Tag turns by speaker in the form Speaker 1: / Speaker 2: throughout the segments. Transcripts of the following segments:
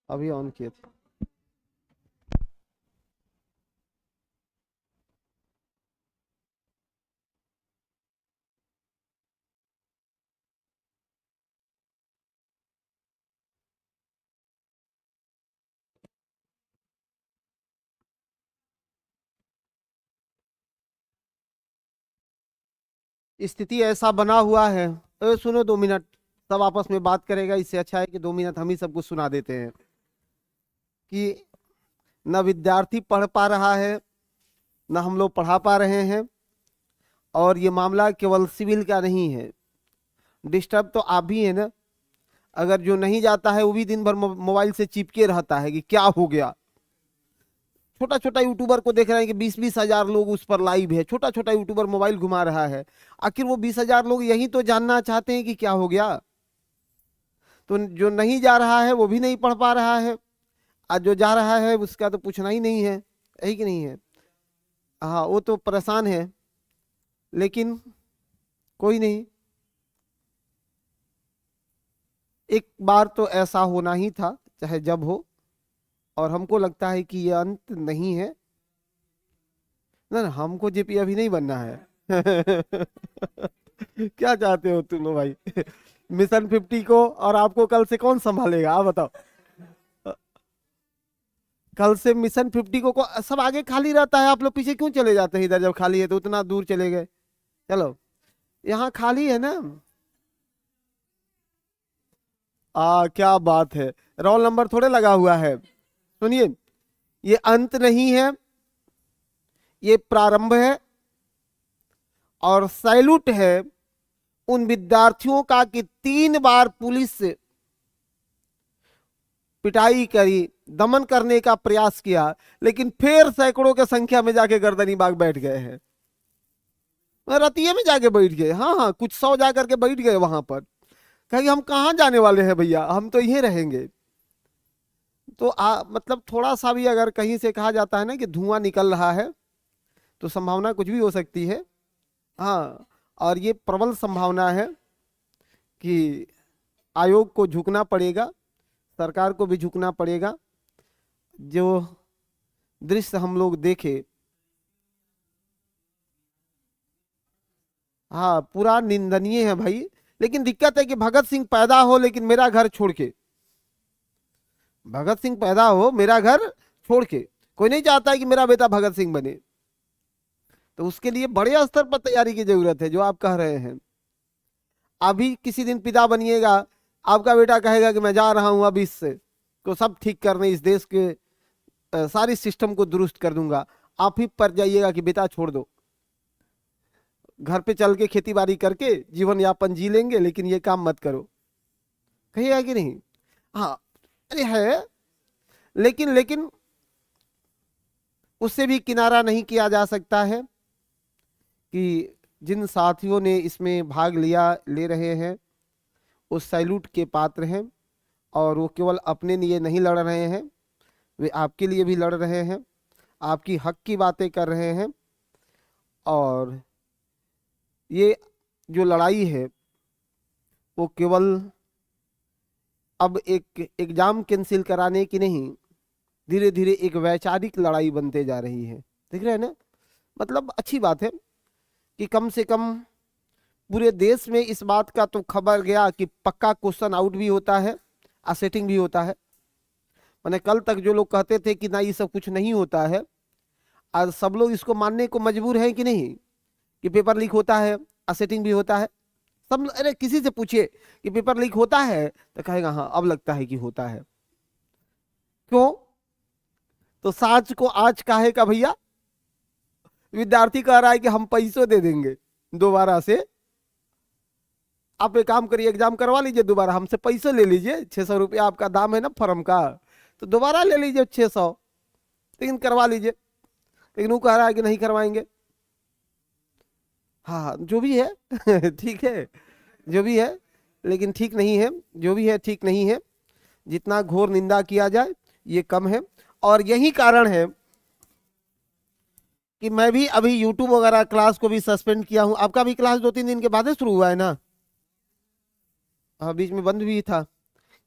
Speaker 1: अभी ऑन किए थे। स्थिति ऐसा बना हुआ है। सुनो 2 मिनट, सब आपस में बात करेगा, इससे अच्छा है कि 2 मिनट हम ही सब कुछ सुना देते हैं कि न विद्यार्थी पढ़ पा रहा है, न हम लोग पढ़ा पा रहे हैं। और ये मामला केवल सिविल का नहीं है, डिस्टर्ब तो आप भी है ना। अगर जो नहीं जाता है वो भी दिन भर मोबाइल से चिपके रहता है कि क्या हो गया। छोटा छोटा यूट्यूबर को देख रहे हैं कि 20-20 हजार लोग उस पर लाइव है, छोटा छोटा यूट्यूबर मोबाइल घुमा रहा है। आखिर वो 20 हजार लोग यही तो जानना चाहते हैं कि क्या हो गया। तो जो नहीं जा रहा है वो भी नहीं पढ़ पा रहा है, और जो जा रहा है उसका तो पूछना ही नहीं है, यही कि नहीं है। हाँ, वो तो परेशान है, लेकिन कोई नहीं। एक बार तो ऐसा होना ही था, चाहे जब हो। और हमको लगता है कि ये अंत नहीं है। ना ना, हमको जेपी अभी नहीं बनना है। क्या चाहते हो तुम लोग भाई? मिशन 50 को और आपको कल से कौन संभालेगा, आप बताओ। कल से मिशन 50 सब आगे खाली रहता है, आप लोग पीछे क्यों चले जाते हैं? इधर जब खाली है तो उतना दूर चले गए। चलो, यहाँ खाली है ना। क्या बात है, रोल नंबर थोड़े लगा हुआ है। सुनिए, ये अंत नहीं है, ये प्रारंभ है। और सैल्यूट है उन विद्यार्थियों का कि 3 बार पुलिस से पिटाई करी, दमन करने का प्रयास किया, लेकिन फिर सैकड़ों के संख्या में जाके गर्दनी बाग बैठ गए हैं। रतिये में जाके बैठ गए, हाँ हाँ, कुछ 100 जाकर के बैठ गए वहां पर। कहेंगे हम कहाँ जाने वाले हैं भैया, हम तो यहीं रहेंगे। तो मतलब थोड़ा सा भी अगर कहीं से कहा जाता है ना कि धुआं निकल रहा है, तो संभावना कुछ भी हो सकती है। हाँ, और ये प्रबल संभावना है कि आयोग को झुकना पड़ेगा, सरकार को भी झुकना पड़ेगा। जो दृश्य हम लोग देखे, हाँ, पूरा निंदनीय है भाई। लेकिन दिक्कत है कि भगत सिंह पैदा हो लेकिन मेरा घर छोड़ के, भगत सिंह पैदा हो मेरा घर छोड़ के, कोई नहीं चाहता है कि मेरा बेटा भगत सिंह बने। तो उसके लिए बड़े स्तर पर तैयारी की जरूरत है, जो आप कह रहे हैं। अभी किसी दिन पिता बनिएगा, आपका बेटा कहेगा कि मैं जा रहा हूं अब इससे को सब ठीक करने, इस देश के सारी सिस्टम को दुरुस्त कर दूंगा। आप ही पर जाइएगा कि बेटा छोड़ दो, घर पे चल के खेती बाड़ी करके जीवन यापन जी लेंगे, लेकिन ये काम मत करो। कहिएगा कि नहीं? हाँ, अरे है, लेकिन लेकिन उससे भी किनारा नहीं किया जा सकता है कि जिन साथियों ने इसमें भाग लिया, ले रहे हैं, उस सैल्यूट के पात्र हैं। और वो केवल अपने लिए नहीं लड़ रहे हैं, वे आपके लिए भी लड़ रहे हैं, आपकी हक की बातें कर रहे हैं। और ये जो लड़ाई है वो केवल अब एक एग्जाम कैंसिल कराने की नहीं, धीरे धीरे एक वैचारिक लड़ाई बनते जा रही है। देख रहे हैं ना? मतलब अच्छी बात है कि कम से कम पूरे देश में इस बात का तो खबर गया कि पक्का क्वेश्चन आउट भी होता है, असेटिंग भी होता है। मैंने कल तक जो लोग कहते थे कि ना ये सब कुछ नहीं होता है, आज सब लोग इसको मानने को मजबूर हैं कि नहीं, कि पेपर लीक होता है, असेटिंग भी होता है। सब, अरे किसी से पूछिए कि पेपर लीक होता है तो कहेगा हाँ अब लगता है कि होता है। क्यों? तो साच को आज काहे का भैया? विद्यार्थी कह रहा है कि हम पैसों दे देंगे दोबारा से। आप एक काम करिए, एग्जाम करवा लीजिए दोबारा, हमसे पैसे ले लीजिए, 600 रुपया आपका दाम है ना फॉर्म का, तो दोबारा ले लीजिए 600, लेकिन करवा लीजिए। लेकिन वो कह रहा है कि नहीं करवाएंगे। हाँ, जो भी है ठीक है, जो भी है, लेकिन ठीक नहीं है। जो भी है ठीक नहीं है। जितना घोर निंदा किया जाए ये कम है। और यही कारण है कि मैं भी अभी यूट्यूब वगैरह क्लास को भी सस्पेंड किया हूं। आपका भी क्लास 2-3 दिन के बाद ही शुरू हुआ है ना? हाँ, बीच में बंद भी था,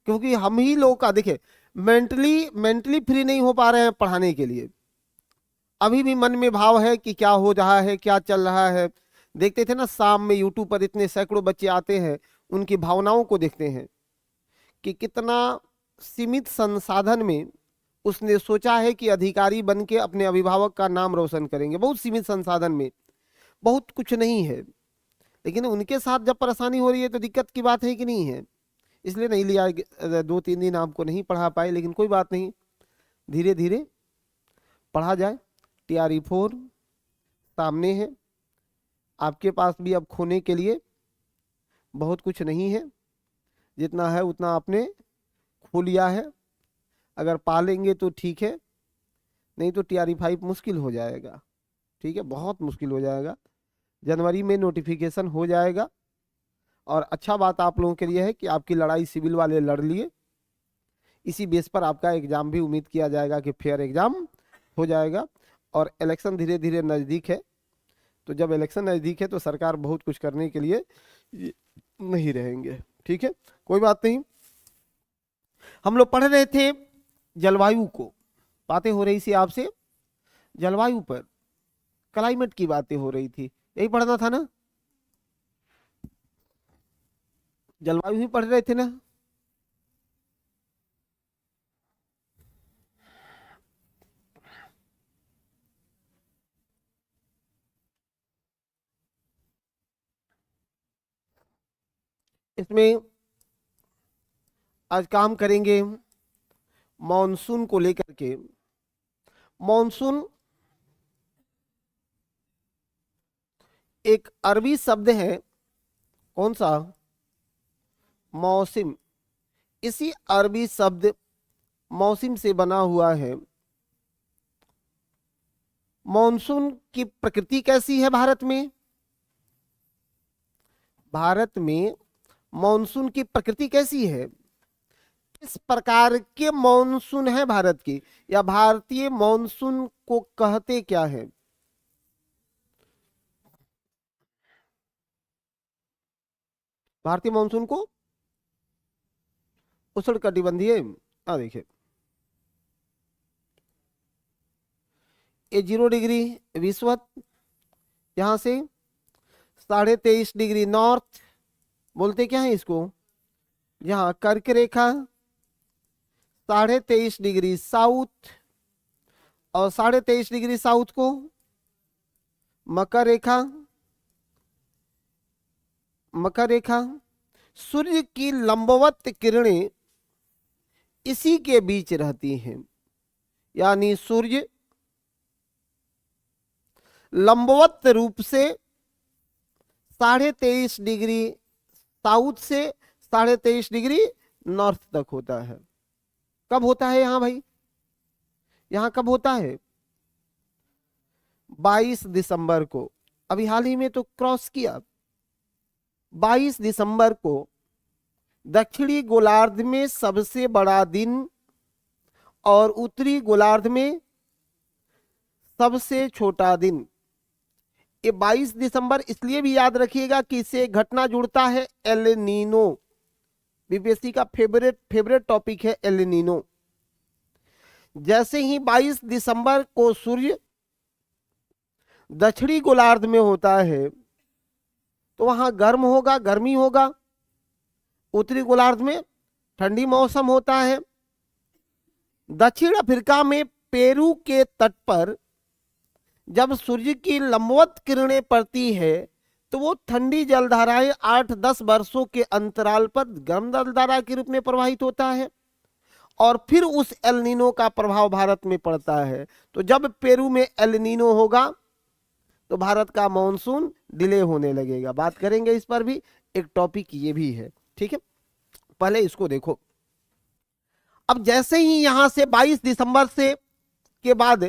Speaker 1: क्योंकि हम ही लोग का देखिए, मेंटली मेंटली फ्री नहीं हो पा रहे हैं पढ़ाने के लिए। अभी भी मन में भाव है कि क्या हो रहा है, क्या चल रहा है। देखते थे ना शाम में यूट्यूब पर इतने सैकड़ों बच्चे आते हैं, उनकी भावनाओं को देखते हैं कि कितना सीमित संसाधन में उसने सोचा है कि अधिकारी बन के अपने अभिभावक का नाम रोशन करेंगे। बहुत सीमित संसाधन में, बहुत कुछ नहीं है, लेकिन उनके साथ जब परेशानी हो रही है तो दिक्कत की बात है कि नहीं है। इसलिए नहीं लिया, 2-3 दिन आपको नहीं पढ़ा पाए, लेकिन कोई बात नहीं, धीरे धीरे पढ़ा जाए। TRE 4 सामने है, आपके पास भी अब खोने के लिए बहुत कुछ नहीं है, जितना है उतना आपने खो लिया है। अगर पालेंगे तो ठीक है, नहीं तो TRE 5 मुश्किल हो जाएगा। ठीक है, बहुत मुश्किल हो जाएगा। जनवरी में नोटिफिकेशन हो जाएगा। और अच्छा बात आप लोगों के लिए है कि आपकी लड़ाई सिविल वाले लड़ लिए, इसी बेस पर आपका एग्जाम भी उम्मीद किया जाएगा कि फेयर एग्जाम हो जाएगा। और इलेक्शन धीरे धीरे नज़दीक है, तो जब इलेक्शन नज़दीक है तो सरकार बहुत कुछ करने के लिए नहीं रहेंगे। ठीक है, कोई बात नहीं। हम लोग पढ़ रहे थे जलवायु को, बातें हो रही थी आपसे जलवायु पर, क्लाइमेट की बातें हो रही थी, यही पढ़ना था ना, जलवायु ही पढ़ रहे थे ना। इसमें आज काम करेंगे मॉनसून को लेकर के। मॉनसून एक अरबी शब्द है, कौन सा, मौसिम। इसी अरबी शब्द मौसिम से बना हुआ है। मॉनसून की प्रकृति कैसी है भारत में? भारत में मॉनसून की प्रकृति कैसी है? किस प्रकार के मॉनसून है भारत की, या भारतीय मॉनसून को कहते क्या है? भारतीय मॉनसून को उष्णकटिबंधीय, देखिए ये 0 डिग्री विषुवत, यहां से 23.5 डिग्री नॉर्थ, बोलते क्या है इसको, यहाँ कर्क रेखा 23.5 डिग्री साउथ, और 23.5 डिग्री साउथ को मकर रेखा। मकर रेखा, सूर्य की लंबवत किरणें इसी के बीच रहती हैं, यानी सूर्य लंबवत रूप से 23.5 डिग्री साउथ से 23.5 डिग्री नॉर्थ तक होता है। कब होता है यहां भाई, यहां कब होता है? 22 दिसंबर को, अभी हाल ही में तो क्रॉस किया। 22 दिसंबर को दक्षिणी गोलार्ध में सबसे बड़ा दिन और उत्तरी गोलार्ध में सबसे छोटा दिन। ये 22 दिसंबर इसलिए भी याद रखिएगा कि इससे घटना जुड़ता है एल नीनो। बीपीएससी का फेवरेट टॉपिक है एल नीनो। जैसे ही 22 दिसंबर को सूर्य दक्षिणी गोलार्ध में होता है तो वहां गर्म होगा, गर्मी होगा। उत्तरी गोलार्ध में ठंडी मौसम होता है। दक्षिण अफ्रीका में पेरू के तट पर जब सूर्य की लंबवत किरणें पड़ती है तो वो ठंडी जलधाराएं 8-10 वर्षों के अंतराल पर गर्म जलधारा के रूप में प्रवाहित होता है, और फिर उस एल नीनो का प्रभाव भारत में पड़ता है। तो जब पेरू में एल नीनो होगा तो भारत का मॉनसून डिले होने लगेगा। बात करेंगे इस पर भी, एक टॉपिक ये भी है। ठीक है, पहले इसको देखो। अब जैसे ही यहां से 22 दिसंबर से के बाद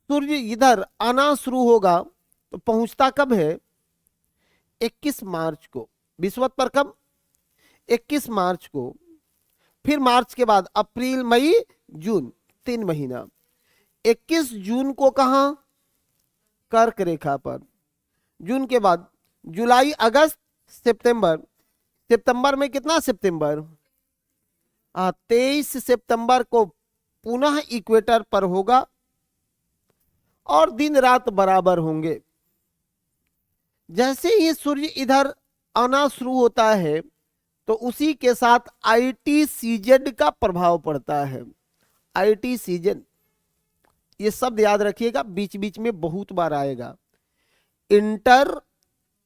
Speaker 1: सूर्य इधर आना शुरू होगा तो पहुंचता कब है? 21 मार्च को विषुवत पर। कब? 21 मार्च को। फिर मार्च के बाद अप्रैल, मई, जून, 3 महीना। 21 जून को कहां? कर्क रेखा पर। जून के बाद जुलाई, अगस्त, सितंबर। सितंबर में कितना? सितंबर 23 सितंबर को पुनः इक्वेटर पर होगा और दिन रात बराबर होंगे। जैसे ही सूर्य इधर आना शुरू होता है तो उसी के साथ ITCZ का प्रभाव पड़ता है। ITCZ, ये शब्द याद रखिएगा, बीच बीच में बहुत बार आएगा। Inter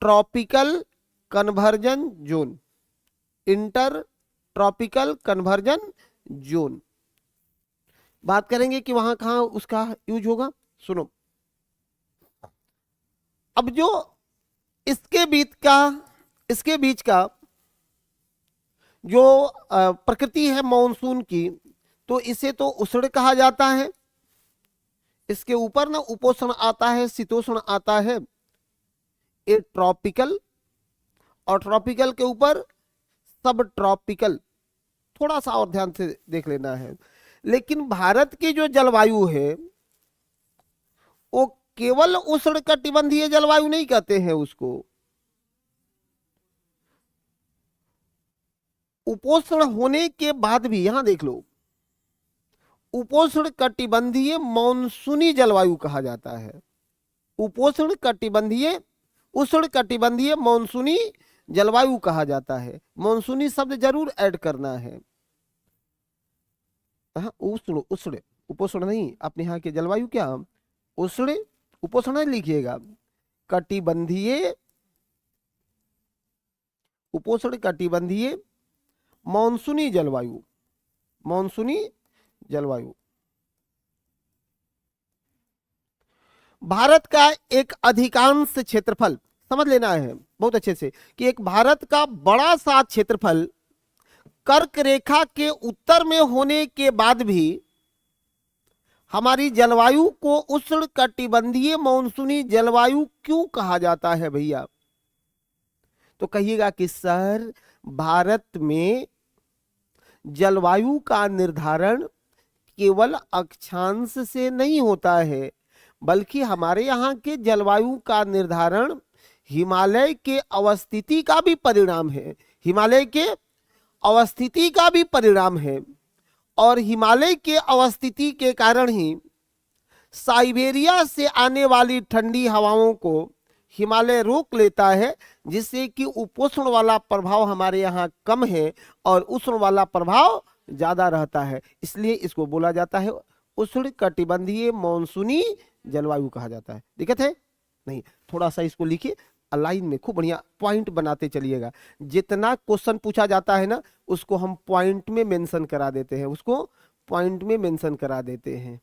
Speaker 1: tropical conversion zone, inter tropical conversion zone. बात करेंगे कि वहां कहां उसका यूज होगा। सुनो, अब जो इसके बीच का जो प्रकृति है मॉनसून की, तो इसे तो उष्ण कहा जाता है। इसके ऊपर ना उपोष्ण आता है, शीतोष्ण आता है, ये ट्रॉपिकल, और ट्रॉपिकल के ऊपर सब ट्रॉपिकल। थोड़ा सा और ध्यान से देख लेना है। लेकिन भारत की जो जलवायु है वो केवल उष्ण कटिबंधीय जलवायु नहीं कहते हैं उसको, उपोष्ण होने के बाद भी, यहां देख लो, उपोष्ण कटिबंधीय मॉनसूनी जलवायु कहा जाता है। उपोष्ण कटिबंधीय, उष्ण कटिबंधीय मॉनसूनी जलवायु कहा जाता है। मॉनसूनी शब्द जरूर ऐड करना है। उष्ण, उष्ण, उपोष्ण नहीं। अपने यहाँ के जलवायु क्या, उष्ण, उपोष्ण लिखिएगा। कटिबंधीय, उपोष्ण कटिबंधीय मॉनसूनी जलवायु, मॉनसूनी जलवायु। भारत का एक अधिकांश क्षेत्रफल, समझ लेना है बहुत अच्छे से, कि एक भारत का बड़ा सा क्षेत्रफल कर्क रेखा के उत्तर में होने के बाद भी हमारी जलवायु को उष्ण कटिबंधीय मॉनसूनी जलवायु क्यों कहा जाता है भैया? तो कहिएगा कि सर, भारत में जलवायु का निर्धारण केवल अक्षांश से नहीं होता है, बल्कि हमारे यहाँ के जलवायु का निर्धारण हिमालय के अवस्थिति का भी परिणाम है। हिमालय के अवस्थिति का भी परिणाम है, और हिमालय के अवस्थिति के कारण ही साइबेरिया से आने वाली ठंडी हवाओं को हिमालय रोक लेता है, जिससे कि उपोष्ण वाला प्रभाव हमारे यहाँ कम है और उष्ण वाला प्रभाव ज्यादा रहता है। इसलिए इसको बोला जाता है उष्ण कटिबंधीय मॉनसूनी जलवायु कहा जाता है। दिक्कत है नहीं? थोड़ा सा इसको लिखिए, लाइन में खूब बढ़िया पॉइंट बनाते चलिएगा। जितना क्वेश्चन पूछा जाता है ना, उसको हम पॉइंट में मेंशन करा देते हैं, उसको पॉइंट में मेंशन करा देते हैं।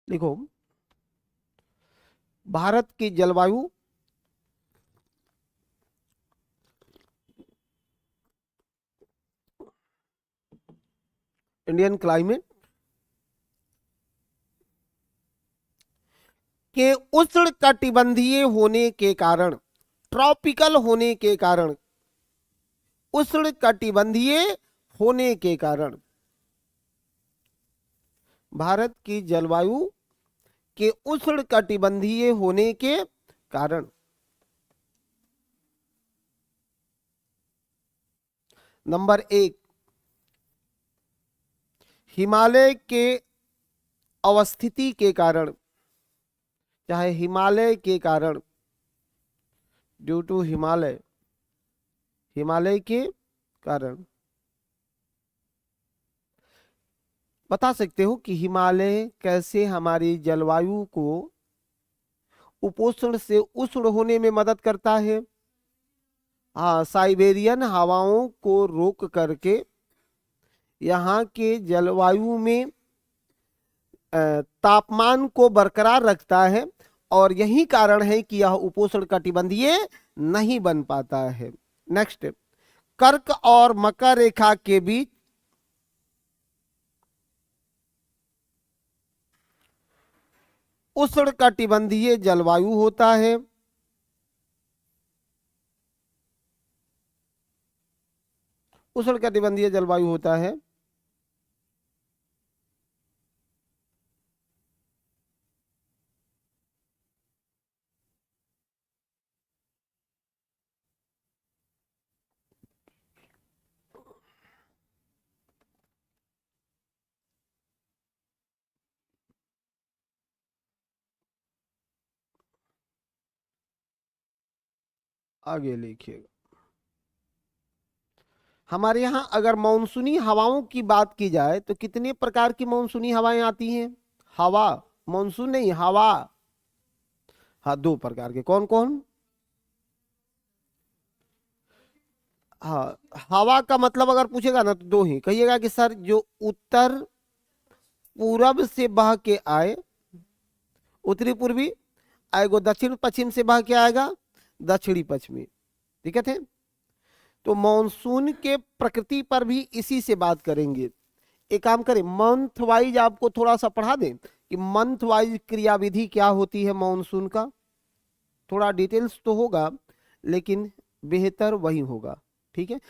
Speaker 1: देखो, भारत की जलवायु इंडियन क्लाइमेट के उष्ण कटिबंधीय होने के कारण, ट्रॉपिकल होने के कारण, उष्ण कटिबंधीय होने के कारण भारत की जलवायु के उष्ण कटिबंधीय होने के कारण नंबर 1, हिमालय के अवस्थिति के कारण, चाहे हिमालय के कारण, ड्यू टू हिमालय, हिमालय के कारण। बता सकते हो कि हिमालय कैसे हमारी जलवायु को उपोष्ण से उष्ण होने में मदद करता है? हाँ, साइबेरियन हवाओं को रोक करके यहाँ के जलवायु में तापमान को बरकरार रखता है, और यही कारण है कि यह उपोष्ण कटिबंधीय नहीं बन पाता है। नेक्स्ट, कर्क और मकर रेखा के बीच उष्ण कटिबंधीय जलवायु होता है। उष्ण कटिबंधीय जलवायु होता है। आगे लिखिएगा, हमारे यहाँ अगर मानसूनी हवाओं की बात की जाए तो कितने प्रकार की मानसूनी हवाएं आती हैं? हवा, मानसून नहीं, हवा। हाँ, दो प्रकार के। कौन कौन? हाँ, हवा का मतलब अगर पूछेगा ना तो दो ही कहिएगा कि सर, जो उत्तर पूरब से बह के आए, उत्तरी पूर्वी आएगो, दक्षिण पश्चिम से बह के आएगा दक्षिणी पश्चिमी। ठीक है थे? तो मॉनसून के प्रकृति पर भी इसी से बात करेंगे। एक काम करें, मंथ वाइज आपको थोड़ा सा पढ़ा दें कि मंथ वाइज क्रियाविधि क्या होती है मॉनसून का। थोड़ा डिटेल्स तो होगा लेकिन बेहतर वही होगा। ठीक है,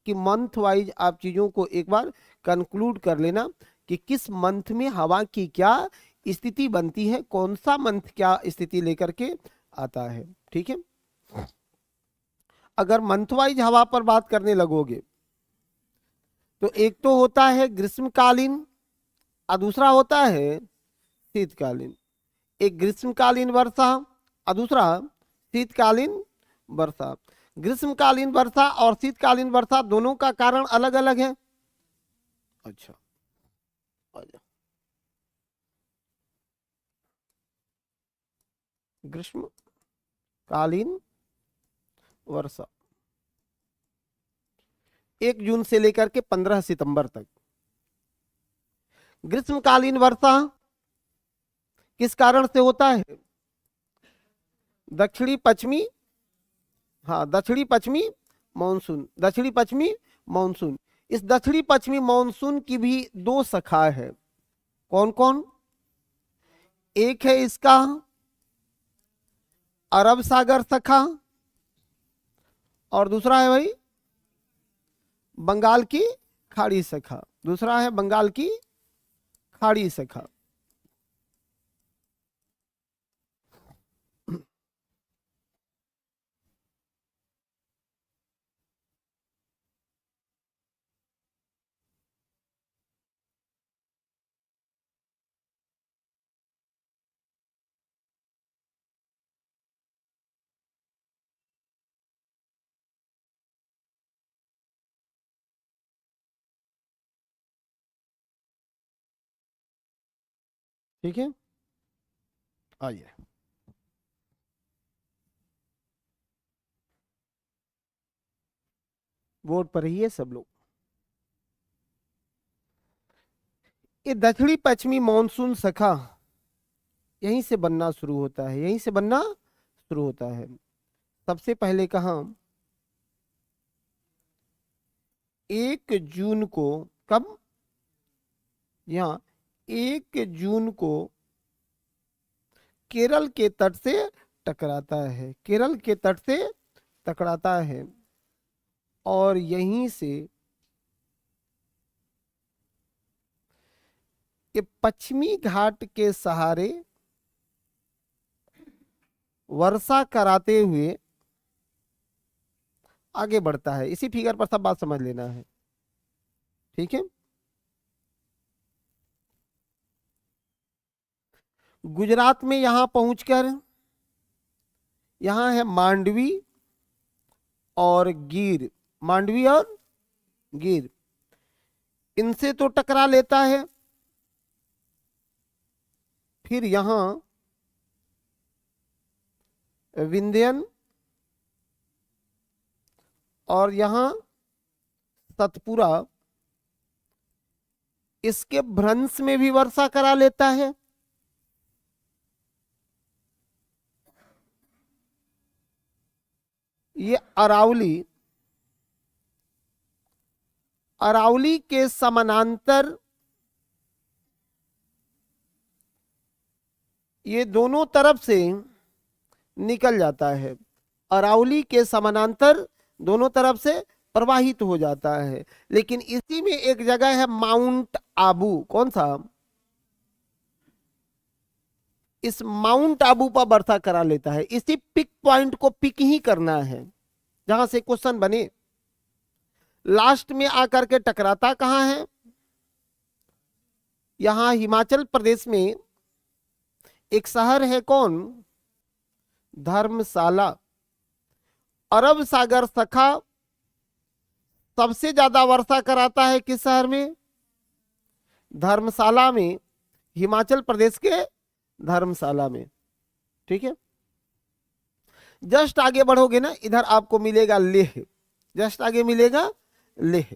Speaker 1: कि मंथ वाइज आप चीजों को एक बार कंक्लूड कर लेना कि किस मंथ में हवा की क्या स्थिति बनती है, कौन सा मंथ क्या स्थिति लेकर के आता है। ठीक है, अगर मंथ वाइज हवा पर बात करने लगोगे तो एक तो होता है ग्रीष्मकालीन और दूसरा होता है शीतकालीन। एक ग्रीष्मकालीन वर्षा और दूसरा शीतकालीन वर्षा। ग्रीष्मकालीन वर्षा और शीतकालीन वर्षा दोनों का कारण अलग अलग है। अच्छा, आजा। ग्रीष्मकालीन वर्षा 1 जून से लेकर के 15 सितंबर तक। ग्रीष्मकालीन वर्षा किस कारण से होता है? दक्षिणी पश्चिमी, हाँ, दक्षिणी पश्चिमी मानसून, दक्षिणी पश्चिमी मानसून। इस दक्षिणी पश्चिमी मानसून की भी दो शाखा है। कौन कौन? एक है इसका अरब सागर शाखा और दूसरा है भाई बंगाल की खाड़ी शाखा। दूसरा है बंगाल की खाड़ी शाखा। ठीक है, आइए। बोर्ड पर ही है सब लोग। ये दक्षिणी पश्चिमी मानसून शाखा यहीं से बनना शुरू होता है, यहीं से बनना शुरू होता है। सबसे पहले कहा 1 जून को, कब? यहाँ 1 जून को केरल के तट से टकराता है, केरल के तट से टकराता है और यहीं से ये पश्चिमी घाट के सहारे वर्षा कराते हुए आगे बढ़ता है। इसी फिगर पर सब बात समझ लेना है। ठीक है, गुजरात में यहां पहुंचकर यहां है मांडवी और गिर, मांडवी और गिर, इनसे तो टकरा लेता है। फिर यहां विंध्यन और यहां सतपुरा, इसके भ्रंश में भी वर्षा करा लेता है। ये अरावली, अरावली के समानांतर ये दोनों तरफ से निकल जाता है, अरावली के समानांतर दोनों तरफ से प्रवाहित हो जाता है। लेकिन इसी में एक जगह है माउंट आबू, कौन सा, इस माउंट आबू पर वर्षा करा लेता है। इसी पिक पॉइंट को पिक ही करना है जहां से क्वेश्चन बने। लास्ट में आकर के टकराता कहां है, यहां हिमाचल प्रदेश में एक शहर है, कौन, धर्मशाला। अरब सागर सखा सबसे ज्यादा वर्षा कराता है किस शहर में, धर्मशाला में, हिमाचल प्रदेश के धर्मशाला में। ठीक है, जस्ट आगे बढ़ोगे ना, इधर आपको मिलेगा लेह, जस्ट आगे मिलेगा लेह।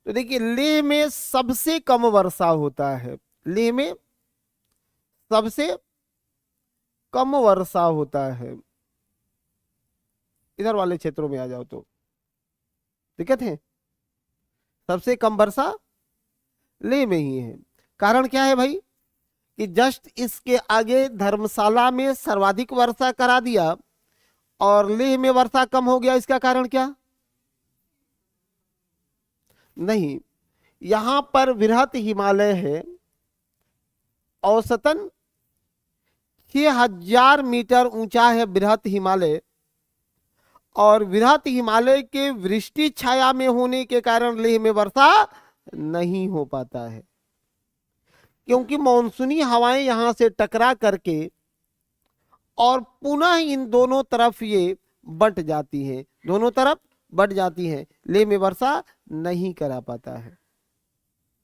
Speaker 1: तो देखिए लेह में सबसे कम वर्षा होता है, लेह में सबसे कम वर्षा होता है। इधर वाले क्षेत्रों में आ जाओ तो दिक्कत है, सबसे कम वर्षा लेह में ही है। कारण क्या है भाई, कि जस्ट इसके आगे धर्मशाला में सर्वाधिक वर्षा करा दिया और लेह में वर्षा कम हो गया। इसका कारण क्या, नहीं, यहां पर वृहत हिमालय है, औसतन 6000 मीटर ऊंचा है बृहत हिमालय, और वृहत हिमालय के वृष्टि छाया में होने के कारण लेह में वर्षा नहीं हो पाता है, क्योंकि मॉनसूनी हवाएं यहां से टकरा करके और पुनः इन दोनों तरफ ये बंट जाती हैं, दोनों तरफ बंट जाती हैं, लेह में वर्षा नहीं करा पाता है।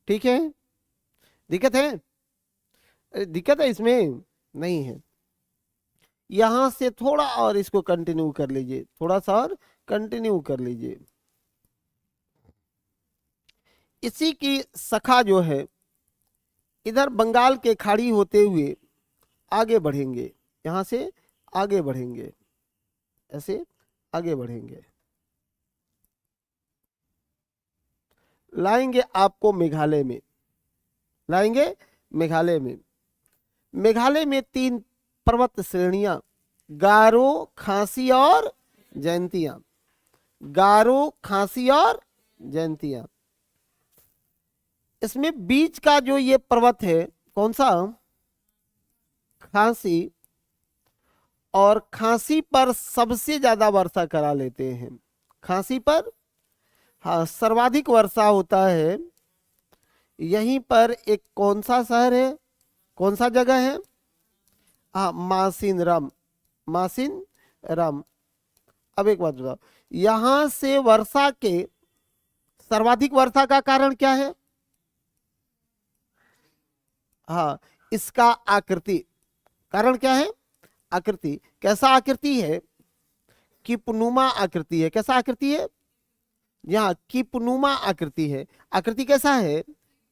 Speaker 1: ठीक है, दिक्कत है, दिक्कत है इसमें नहीं है। यहां से थोड़ा और इसको कंटिन्यू कर लीजिए, थोड़ा सा और कंटिन्यू कर लीजिए। इसी की शाखा जो है इधर बंगाल के खाड़ी होते हुए आगे बढ़ेंगे, यहां से आगे बढ़ेंगे, ऐसे आगे बढ़ेंगे, लाएंगे आपको मेघालय में, लाएंगे मेघालय में। मेघालय में 3 पर्वत श्रेणियां, गारो, खासी और जयंतिया, गारो, खासी और जयंतिया। इसमें बीच का जो ये पर्वत है कौन सा, खासी, और खासी पर सबसे ज्यादा वर्षा करा लेते हैं, खासी पर हाँ सर्वाधिक वर्षा होता है। यहीं पर एक कौन सा शहर है, कौन सा जगह है, हाँ मासिनराम, मासिनराम। अब एक बात बताओ, यहां से वर्षा के सर्वाधिक वर्षा का कारण क्या है, हाँ इसका आकृति, कारण क्या है, आकृति। कैसा आकृति है, किपनुमा आकृति है, कैसा आकृति है, यहाँ किपनुमा आकृति है। आकृति कैसा है,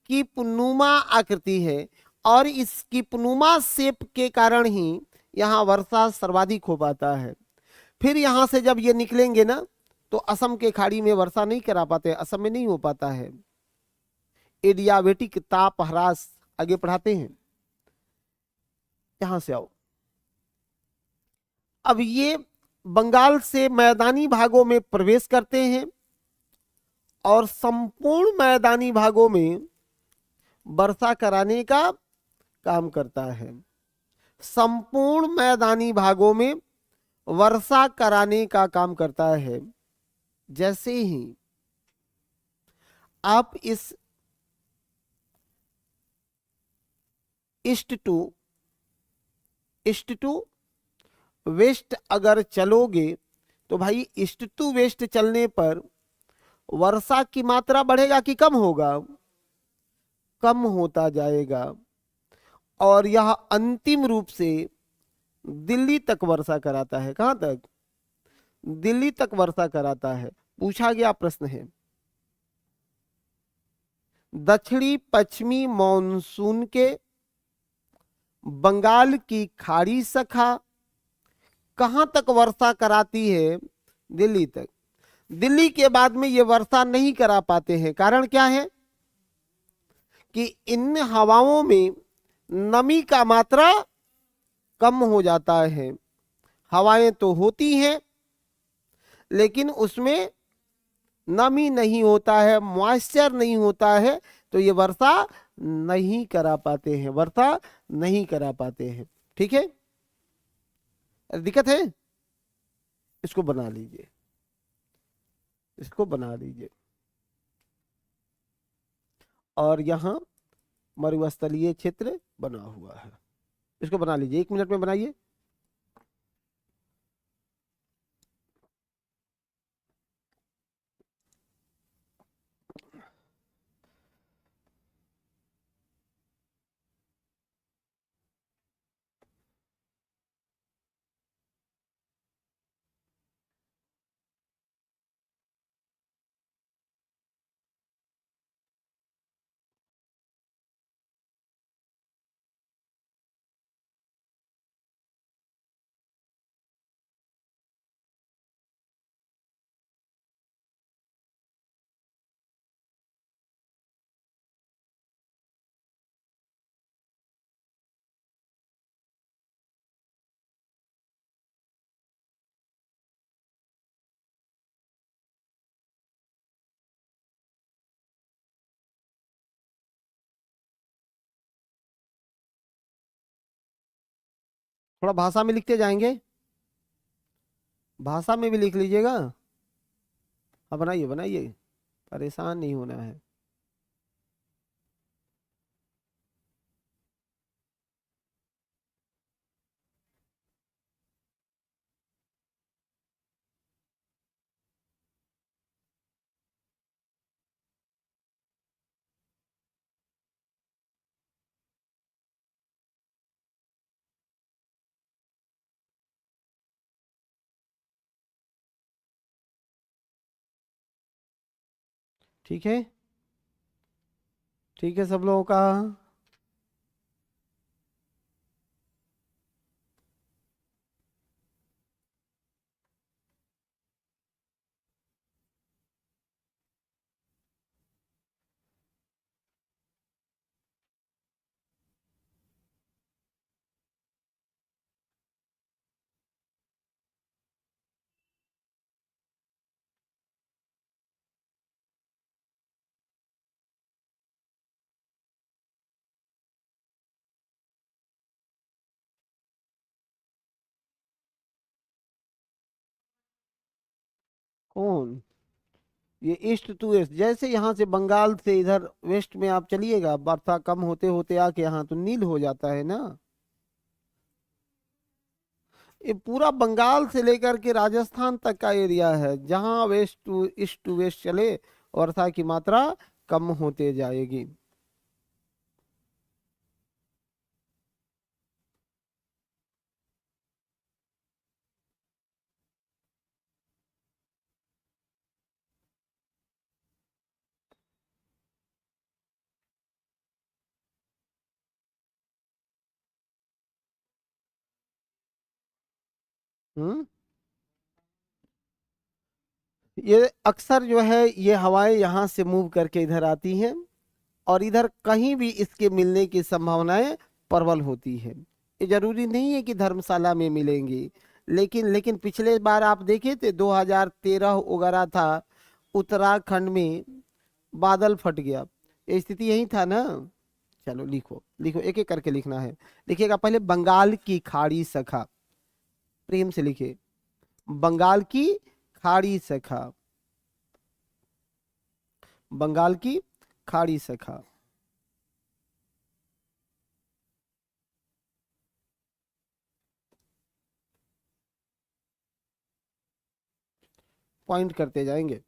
Speaker 1: किपनुमा आकृति है, और इस किपनुमा शेप के कारण ही यहाँ वर्षा सर्वाधिक हो पाता है। फिर यहाँ से जब ये निकलेंगे ना तो असम के खाड़ी में वर्षा नहीं करा पाते, असम में नहीं हो पाता है। एडियाबेटिक ताप ह्रास, आगे पढ़ाते हैं, यहां से आओ। अब ये बंगाल से मैदानी भागों में प्रवेश करते हैं और संपूर्ण मैदानी भागों में वर्षा कराने का काम करता है, संपूर्ण मैदानी भागों में वर्षा कराने का काम करता है। जैसे ही आप इस ईस्ट टू वेस्ट अगर चलोगे तो भाई ईस्ट टू वेस्ट चलने पर वर्षा की मात्रा बढ़ेगा कि कम होगा, कम होता जाएगा, और यह अंतिम रूप से दिल्ली तक वर्षा कराता है। कहां तक, दिल्ली तक वर्षा कराता है। पूछा गया प्रश्न है, दक्षिणी पश्चिमी मॉनसून के बंगाल की खाड़ी शाखा कहां तक वर्षा कराती है? दिल्ली तक। दिल्ली के बाद में ये वर्षा नहीं करा पाते हैं। कारण क्या है कि इन हवाओं में नमी का मात्रा कम हो जाता है। हवाएं तो होती हैं लेकिन उसमें नमी नहीं होता है, मॉइस्चर नहीं होता है, तो ये वर्षा नहीं करा पाते हैं, वर्षा नहीं करा पाते हैं। ठीक है, दिक्कत है, इसको बना लीजिए, इसको बना लीजिए। और यहाँ मरुस्थलीय क्षेत्र बना हुआ है, इसको बना लीजिए, 1 मिनट में बनाइए। थोड़ा भाषा में लिखते जाएंगे, भाषा में भी लिख लीजिएगा। हाँ बनाइए बनाइए, परेशान नहीं होना है। ठीक है, ठीक है सब लोगों का। कौन? ये ईस्ट टू वेस्ट, जैसे यहाँ से बंगाल से इधर वेस्ट में आप चलिएगा, वर्षा कम होते होते आके यहाँ तो नील हो जाता है ना। ये पूरा बंगाल से लेकर के राजस्थान तक का एरिया है, जहाँ west to east to west चले वर्षा की मात्रा कम होते जाएगी। हम्म, ये अक्सर जो है ये हवाएं यहाँ से मूव करके इधर आती हैं और इधर कहीं भी इसके मिलने की संभावनाएं प्रबल होती है। ये जरूरी नहीं है कि धर्मशाला में मिलेंगी, लेकिन पिछले बार आप देखे थे 2013 वगैरह था, उत्तराखंड में बादल फट गया, ये स्थिति यही था ना। चलो लिखो लिखो, एक एक करके लिखना है। लिखिएगा पहले बंगाल की खाड़ी सखा, प्रेम से लिखे, बंगाल की खाड़ी सखा, बंगाल की खाड़ी सखा। पॉइंट करते जाएंगे।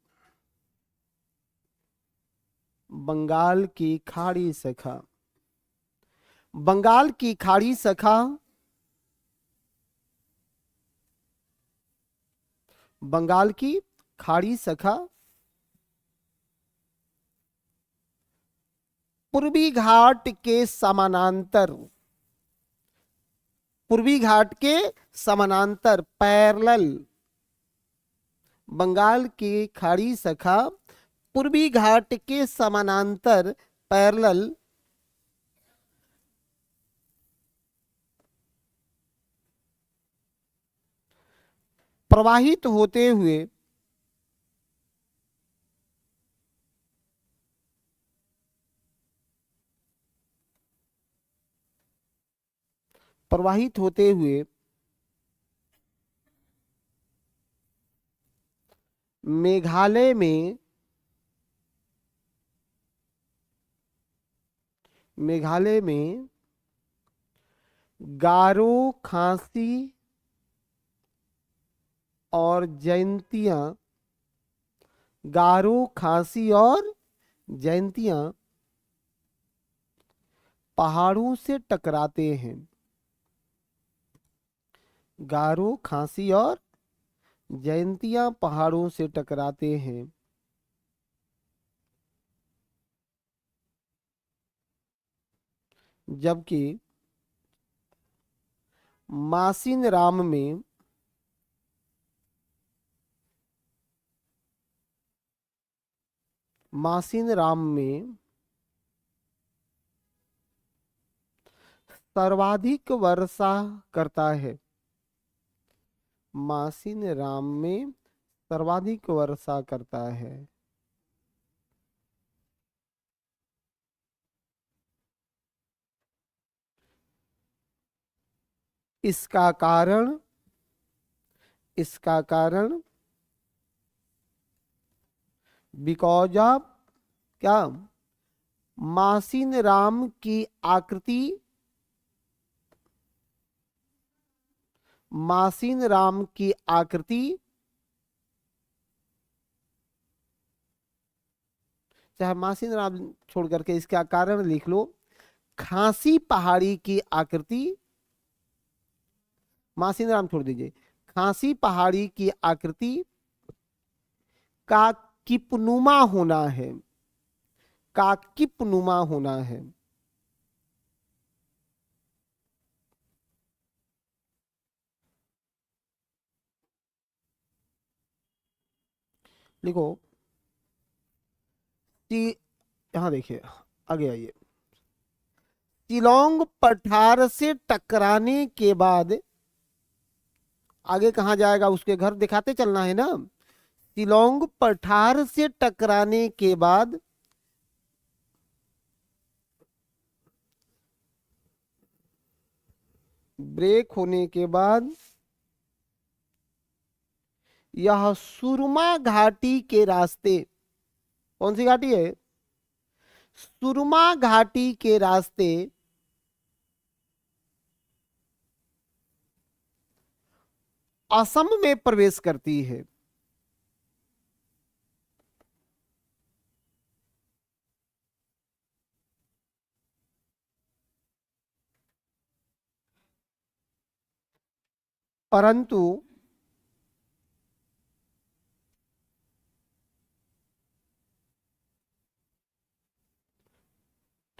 Speaker 1: बंगाल की खाड़ी सखा, बंगाल की खाड़ी सखा, बंगाल की खाड़ी सखा, पूर्वी घाट के समानांतर, पूर्वी घाट के समानांतर, पैरेलल। बंगाल की खाड़ी शाखा पूर्वी घाट के समानांतर, पैरेलल, प्रवाहित होते हुए प्रवाहित होते हुए मेघालय में, मेघालय में गारो, खासी और जयंतियां, गारो, खासी और जयंतियां पहाड़ों से टकराते हैं। गारो, खासी और जयंतियां पहाड़ों से टकराते हैं। जबकि मासिन राम में, मासिन राम में सर्वाधिक वर्षा करता है। मासिन राम में सर्वाधिक वर्षा करता है। इसका कारण, इसका कारण बिकॉज ऑफ क्या, मासिन राम की आकृति, मासिन राम की आकृति, चाहे मासिन राम छोड़ करके इसका कारण लिख लो, खासी पहाड़ी की आकृति, मासिन राम छोड़ दीजिए, खासी पहाड़ी की आकृति का किपनुमा होना है, का किपनुमा होना है। लिखो, यहां देखिए, आगे आइए। शिलोंग पठार से टकराने के बाद आगे कहां जाएगा, उसके घर दिखाते चलना है ना। शिलोंग पठार से टकराने के बाद ब्रेक होने के बाद यह सुरमा घाटी के रास्ते, कौन सी घाटी है, सुरमा घाटी के रास्ते असम में प्रवेश करती है। परंतु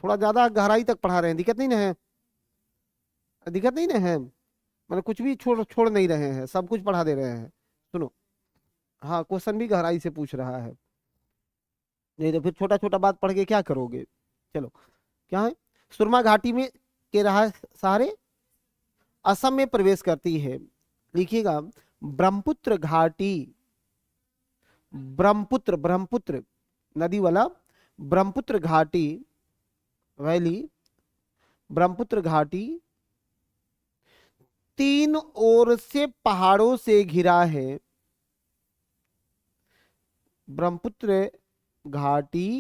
Speaker 1: थोड़ा ज्यादा गहराई तक पढ़ा रहे हैं, दिक्कत नहीं ना है, दिक्कत नहीं ना है, मतलब कुछ भी छोड़ छोड़ नहीं रहे हैं, सब कुछ पढ़ा दे रहे हैं। सुनो, हाँ क्वेश्चन भी गहराई से पूछ रहा है, नहीं तो फिर छोटा छोटा बात पढ़ के क्या करोगे। चलो, क्या है, सुरमा घाटी में के रहा सहारे असम में प्रवेश करती है। लिखिएगा, ब्रह्मपुत्र घाटी, ब्रह्मपुत्र, ब्रह्मपुत्र नदी वाला, ब्रह्मपुत्र घाटी वैली, ब्रह्मपुत्र घाटी तीन ओर से पहाड़ों से घिरा है। ब्रह्मपुत्र घाटी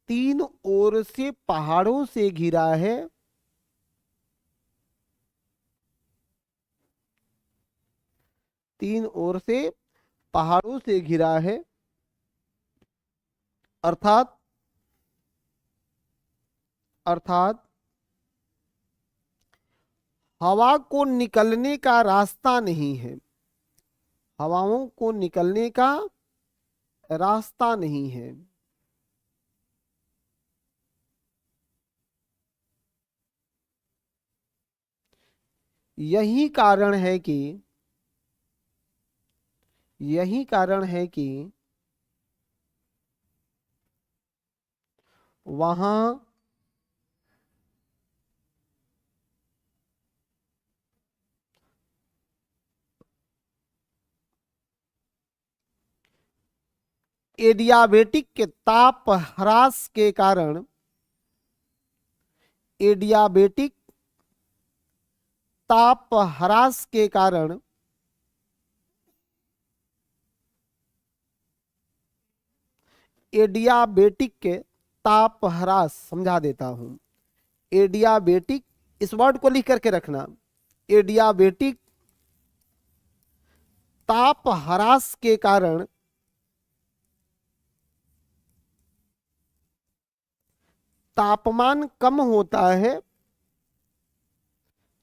Speaker 1: तीन ओर से पहाड़ों से घिरा है। तीन ओर से पहाड़ों से घिरा है, अर्थात, अर्थात हवा को निकलने का रास्ता नहीं है, हवाओं को निकलने का रास्ता नहीं है। यही कारण है कि यही कारण है कि वहां एडियाबेटिक के ताप ह्रास के कारण एडियाबेटिक ताप ह्रास के कारण एडियाबेटिक के ताप ह्रास, समझा देता हूं। एडियाबेटिक, इस वर्ड को लिख करके रखना, एडियाबेटिक ताप ह्रास के कारण तापमान कम होता है,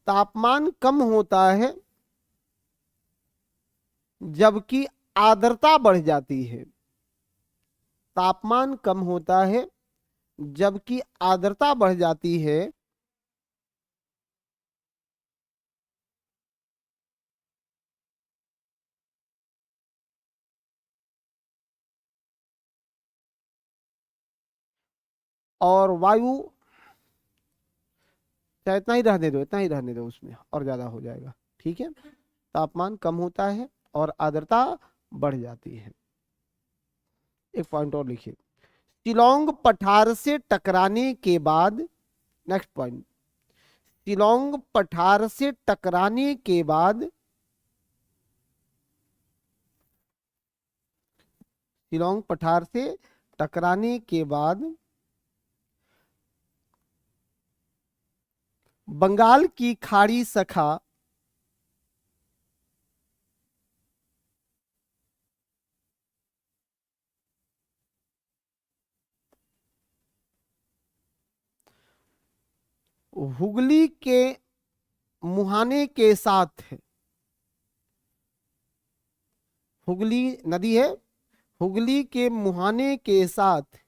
Speaker 1: तापमान कम होता है जबकि आर्द्रता बढ़ जाती है। तापमान कम होता है जबकि आर्द्रता बढ़ जाती है। और वायु, चाहे इतना ही रहने दो, इतना ही रहने दो, उसमें और ज्यादा हो जाएगा, ठीक है। तापमान कम होता है और आर्द्रता बढ़ जाती है। एक पॉइंट और लिखिए, शिलोंग पठार से टकराने के बाद, नेक्स्ट पॉइंट, शिलोंग पठार से टकराने के बाद, शिलोंग पठार से टकराने के बाद बंगाल की खाड़ी शाखा हुगली के मुहाने के साथ, हुगली नदी है, हुगली के मुहाने के साथ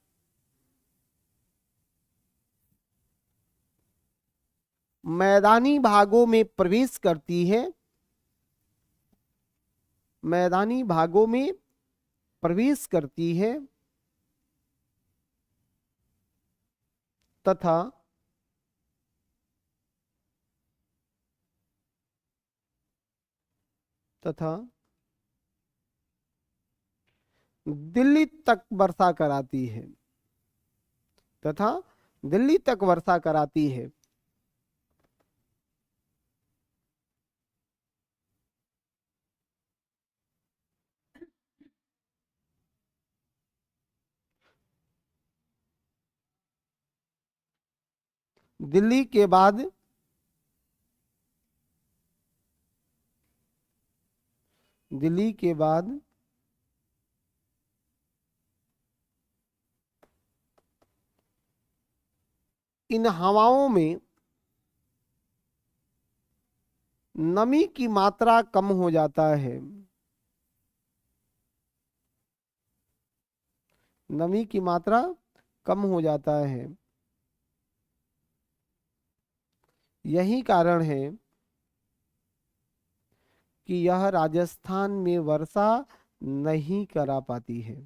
Speaker 1: मैदानी भागों में प्रवेश करती है, मैदानी भागों में प्रवेश करती है तथा तथा दिल्ली तक वर्षा कराती है, तथा दिल्ली तक वर्षा कराती है। दिल्ली के बाद दिल्ली के बाद इन हवाओं में नमी की मात्रा कम हो जाता है, नमी की मात्रा कम हो जाता है। यही कारण है कि यह राजस्थान में वर्षा नहीं करा पाती है।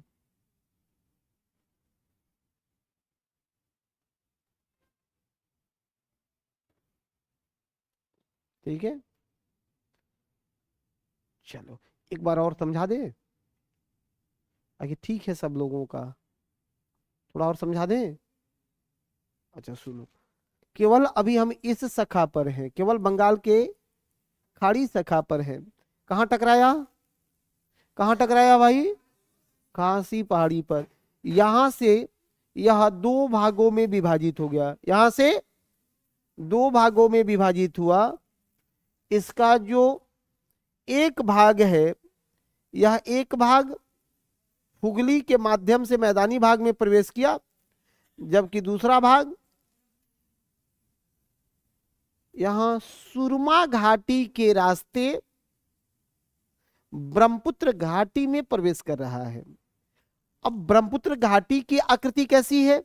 Speaker 1: ठीक है, चलो एक बार और समझा दे, आगे ठीक है सब लोगों का, थोड़ा और समझा दें। अच्छा सुनो, केवल अभी हम इस शाखा पर हैं, केवल बंगाल के खाड़ी शाखा पर हैं। कहाँ टकराया, कहाँ टकराया भाई, खासी पहाड़ी पर। यहां से यह दो भागों में विभाजित हो गया, यहां से दो भागों में विभाजित हुआ। इसका जो एक भाग है, यह एक भाग हुगली के माध्यम से मैदानी भाग में प्रवेश किया, जबकि दूसरा भाग यहां सुरमा घाटी के रास्ते ब्रह्मपुत्र घाटी में प्रवेश कर रहा है। अब ब्रह्मपुत्र घाटी की आकृति कैसी है,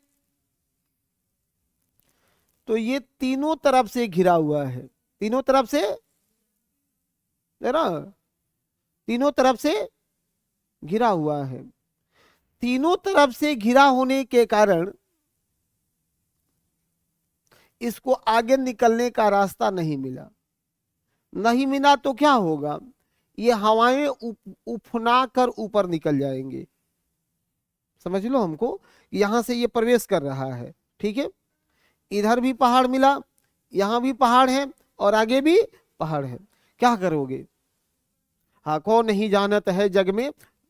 Speaker 1: तो ये तीनों तरफ से घिरा हुआ है, तीनों तरफ से है ना, तीनों तरफ से घिरा हुआ है। तीनों तरफ से घिरा होने के कारण इसको आगे निकलने का रास्ता नहीं मिला। नहीं मिला तो क्या होगा, ये हवाएं उफना कर ऊपर निकल जाएंगे। समझ लो हमको, यहां से ये प्रवेश कर रहा है, ठीक है। इधर भी पहाड़ मिला, यहां भी पहाड़ है और आगे भी पहाड़ है। क्या करोगे? हाँ, कौन नहीं जानत है जग में,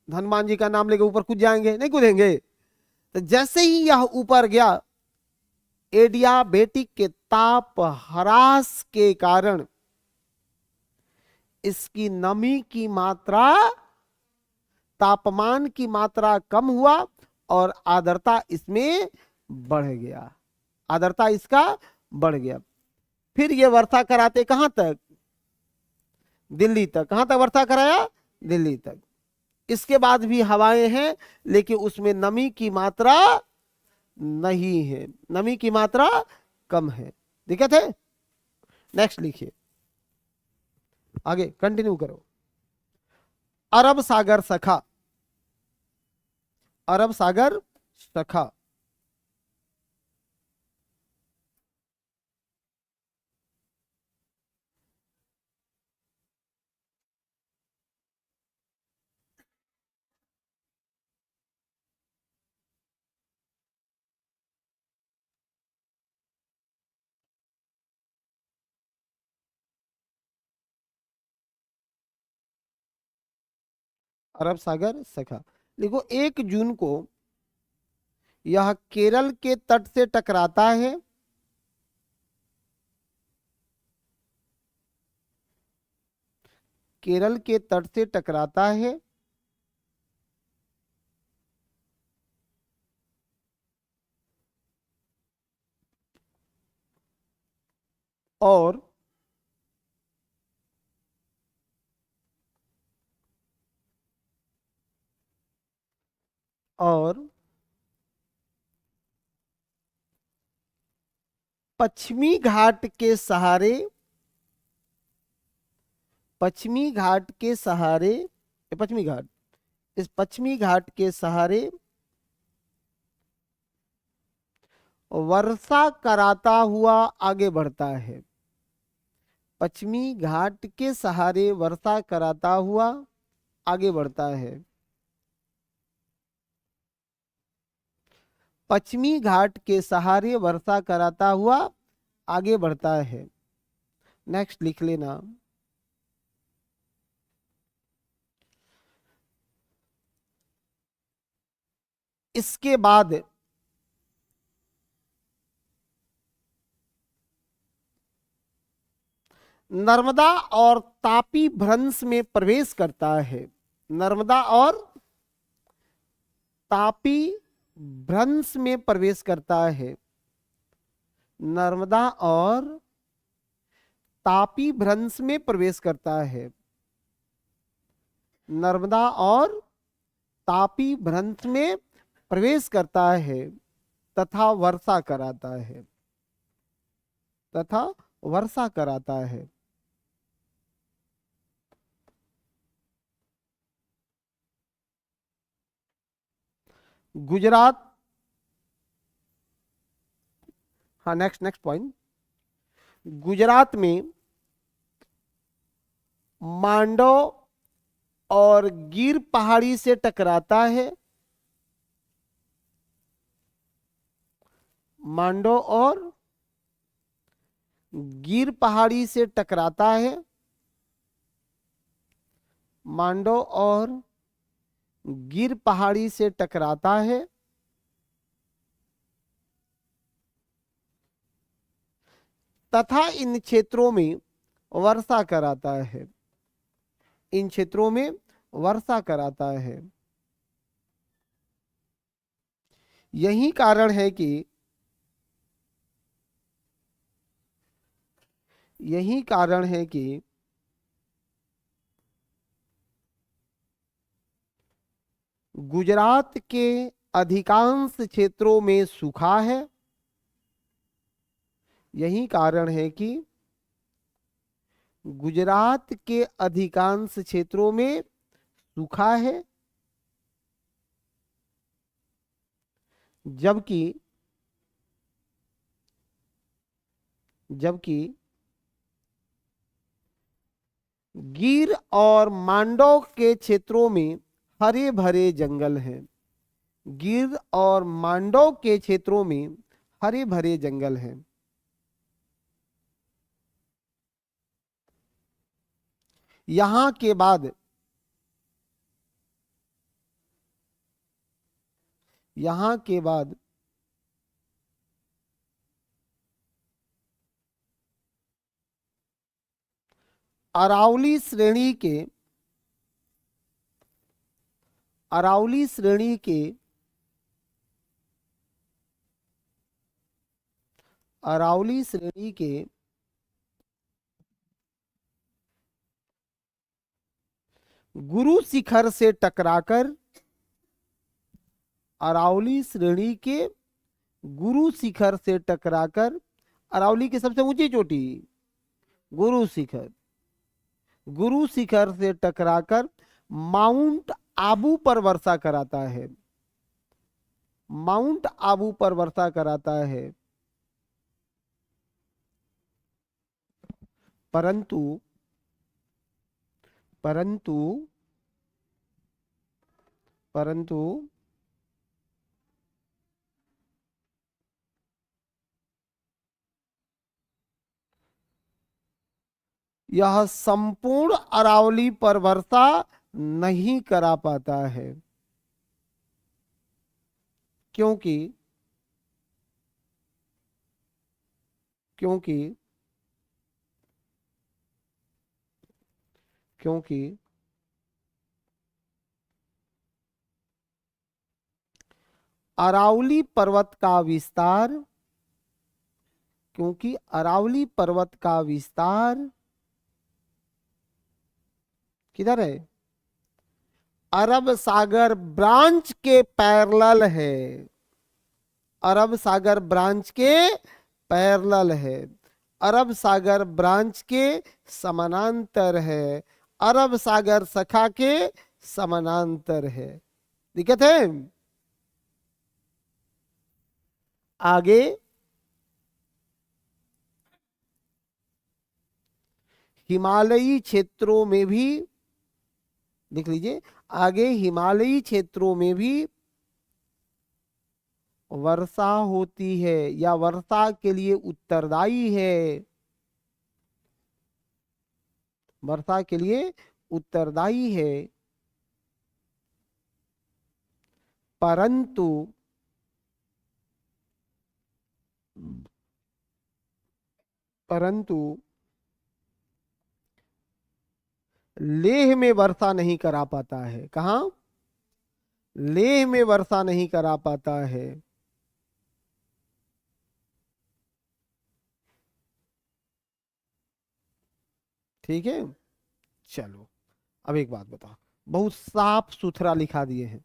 Speaker 1: हनुमान जी का नाम लेके ऊपर कूद जाएंगे? नहीं कूदेंगे। तो जैसे ही यह ऊपर गया, एडियाबेटिक के ताप ह्रास के कारण इसकी नमी की मात्रा, तापमान की मात्रा कम हुआ और आर्द्रता इसमें बढ़ गया। आर्द्रता इसका बढ़ गया। फिर ये वर्षा कराते कहां तक? दिल्ली तक। कहां तक वर्षा कराया? दिल्ली तक। इसके बाद भी हवाएं हैं, लेकिन उसमें नमी की मात्रा नहीं है, नमी की मात्रा कम है। दिक्कत है? नेक्स्ट लिखिए, आगे कंटिन्यू करो। अरब सागर सखा, अरब सागर सखा। अरब सागर सखा। देखो, 1 जून को यह केरल के तट से टकराता है, केरल के तट से टकराता है और और पश्चिमी घाट के सहारे, पश्चिमी घाट के सहारे, पश्चिमी घाट, इस पश्चिमी घाट के सहारे वर्षा कराता हुआ आगे बढ़ता है। पश्चिमी घाट के सहारे वर्षा कराता हुआ आगे बढ़ता है। पश्चिमी घाट के सहारे वर्षा कराता हुआ आगे बढ़ता है। नेक्स्ट लिख लेना। इसके बाद नर्मदा और तापी भ्रंश में प्रवेश करता है। नर्मदा और तापी भ्रंश में प्रवेश करता है। नर्मदा और तापी भ्रंश में प्रवेश करता है। नर्मदा और तापी भ्रंश में प्रवेश करता है तथा वर्षा कराता है, तथा वर्षा कराता है। गुजरात, हाँ नेक्स्ट नेक्स्ट पॉइंट। गुजरात में मांडो और गिर पहाड़ी से टकराता है। मांडो और गिर पहाड़ी से टकराता है। मांडो और गिर पहाड़ी से टकराता है तथा इन क्षेत्रों में वर्षा कराता है। इन क्षेत्रों में वर्षा कराता है। यही कारण है कि, यही कारण है कि गुजरात के अधिकांश क्षेत्रों में सूखा है। यही कारण है कि गुजरात के अधिकांश क्षेत्रों में सूखा है, जबकि जबकि गिर और मांडव के क्षेत्रों में हरे भरे जंगल हैं। गिर और मांडव के क्षेत्रों में हरे भरे जंगल हैं। यहां के बाद यहां के बाद अरावली श्रेणी के अरावली श्रेणी के अरावली श्रेणी के गुरु शिखर से टकराकर अरावली श्रेणी के गुरु शिखर से टकराकर अरावली की सबसे ऊंची चोटी गुरु शिखर, गुरु शिखर से टकराकर माउंट आबू पर वर्षा कराता है। माउंट आबू पर वर्षा कराता है। परंतु परंतु परंतु यह संपूर्ण अरावली पर वर्षा नहीं करा पाता है, क्योंकि क्योंकि क्योंकि अरावली पर्वत का विस्तार क्योंकि अरावली पर्वत का विस्तार किधर है? अरब सागर ब्रांच के पैरेलल है। अरब सागर ब्रांच के पैरेलल है। अरब सागर ब्रांच के समानांतर है। अरब सागर शाखा के समानांतर है। दिक्कत है? आगे हिमालयी क्षेत्रों में भी लिख लीजिए, आगे हिमालयी क्षेत्रों में भी वर्षा होती है या वर्षा के लिए उत्तरदायी है। वर्षा के लिए उत्तरदायी है। परंतु परंतु लेह में वर्षा नहीं करा पाता है। कहां? लेह में वर्षा नहीं करा पाता है। ठीक है, चलो अब एक बात बताओ, बहुत साफ सुथरा लिखा दिए हैं,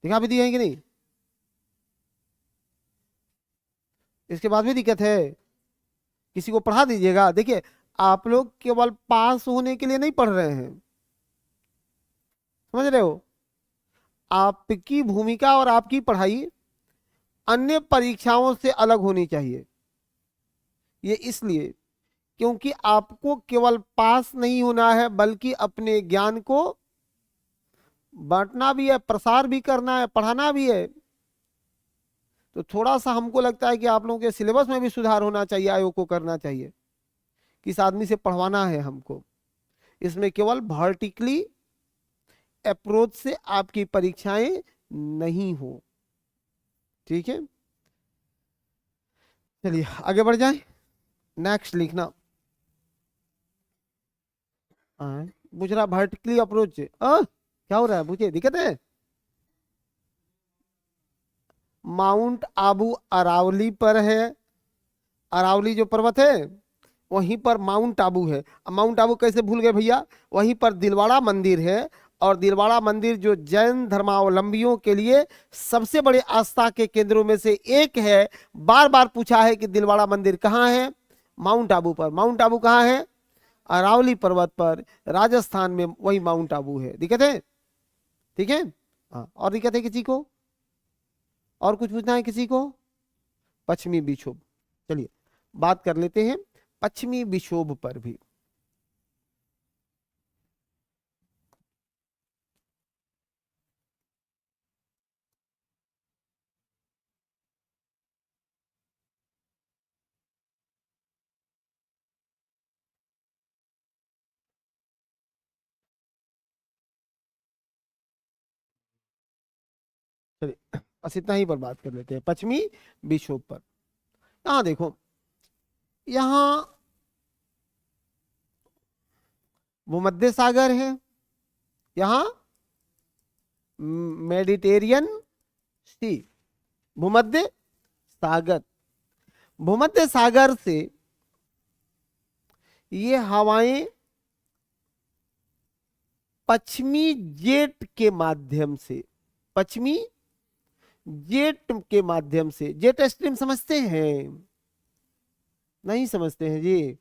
Speaker 1: लिखा भी दिए हैं कि नहीं? इसके बाद भी दिक्कत है? किसी को पढ़ा दीजिएगा। देखिए, आप लोग केवल पास होने के लिए नहीं पढ़ रहे हैं, समझ रहे हो? आपकी भूमिका और आपकी पढ़ाई अन्य परीक्षाओं से अलग होनी चाहिए। ये इसलिए क्योंकि आपको केवल पास नहीं होना है, बल्कि अपने ज्ञान को बांटना भी है, प्रसार भी करना है, पढ़ाना भी है। तो थोड़ा सा हमको लगता है कि आप लोगों के सिलेबस में भी सुधार होना चाहिए, आयोग को करना चाहिए। किस आदमी से पढ़वाना है हमको, इसमें केवल वर्टिकली अप्रोच से आपकी परीक्षाएं नहीं हो। ठीक है, चलिए आगे बढ़ जाए। नेक्स्ट लिखना, पूछ रहा वर्टिकली अप्रोच क्या हो रहा है? पूछे, दिक्कत है? माउंट आबू अरावली पर है। अरावली जो पर्वत है वहीं पर माउंट आबू है। माउंट आबू कैसे भूल गए भैया? वहीं पर दिलवाड़ा मंदिर है, और दिलवाड़ा मंदिर जो जैन धर्मावलंबियों के लिए सबसे बड़े आस्था के केंद्रों में से एक है। बार बार पूछा है कि दिलवाड़ा मंदिर कहाँ है? माउंट आबू पर। माउंट आबू कहाँ है? अरावली पर्वत पर, राजस्थान में वही माउंट आबू है। दिक्कत है? ठीक है। हाँ, और दिक्कत है किसी को? और कुछ पूछना है किसी को? पश्चिमी विक्षोभ, चलिए बात कर लेते हैं पश्चिमी विक्षोभ पर भी। चलिए बस इतना ही पर बात कर लेते हैं पश्चिमी विक्षोभ पर। यहां देखो, यहां भूमध्य सागर है, यहां मेडिटेरियन सी, भूमध्य सागर। भूमध्य सागर से ये हवाएं पश्चिमी जेट के माध्यम से, पश्चिमी जेट के माध्यम से, जेट स्ट्रीम समझते हैं? नहीं समझते हैं जी?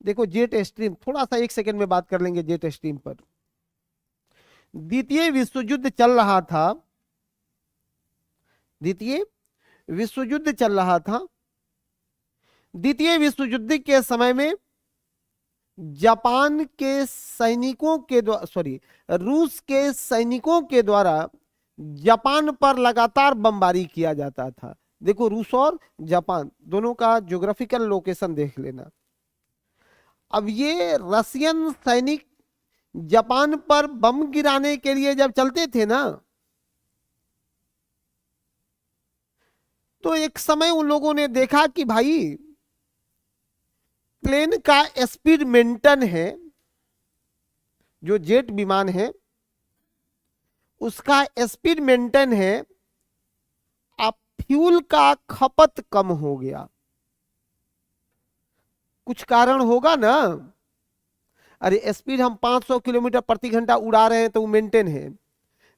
Speaker 1: देखो जेट स्ट्रीम, थोड़ा सा एक सेकंड में बात कर लेंगे जेट स्ट्रीम पर। द्वितीय विश्व युद्ध चल रहा था, द्वितीय विश्व युद्ध चल रहा था। द्वितीय विश्व युद्ध के समय में जापान के सैनिकों के द्वारा, सॉरी, रूस के सैनिकों के द्वारा जापान पर लगातार बमबारी किया जाता था। देखो रूस और जापान दोनों का ज्योग्राफिकल लोकेशन देख लेना। अब ये रशियन सैनिक जापान पर बम गिराने के लिए जब चलते थे ना, तो एक समय उन लोगों ने देखा कि भाई प्लेन का स्पीड मेंटेन है, जो जेट विमान है उसका स्पीड मेंटेन है, अब फ्यूल का खपत कम हो गया। कुछ कारण होगा ना। अरे स्पीड हम 500 किलोमीटर प्रति घंटा उड़ा रहे हैं तो वो मेंटेन है,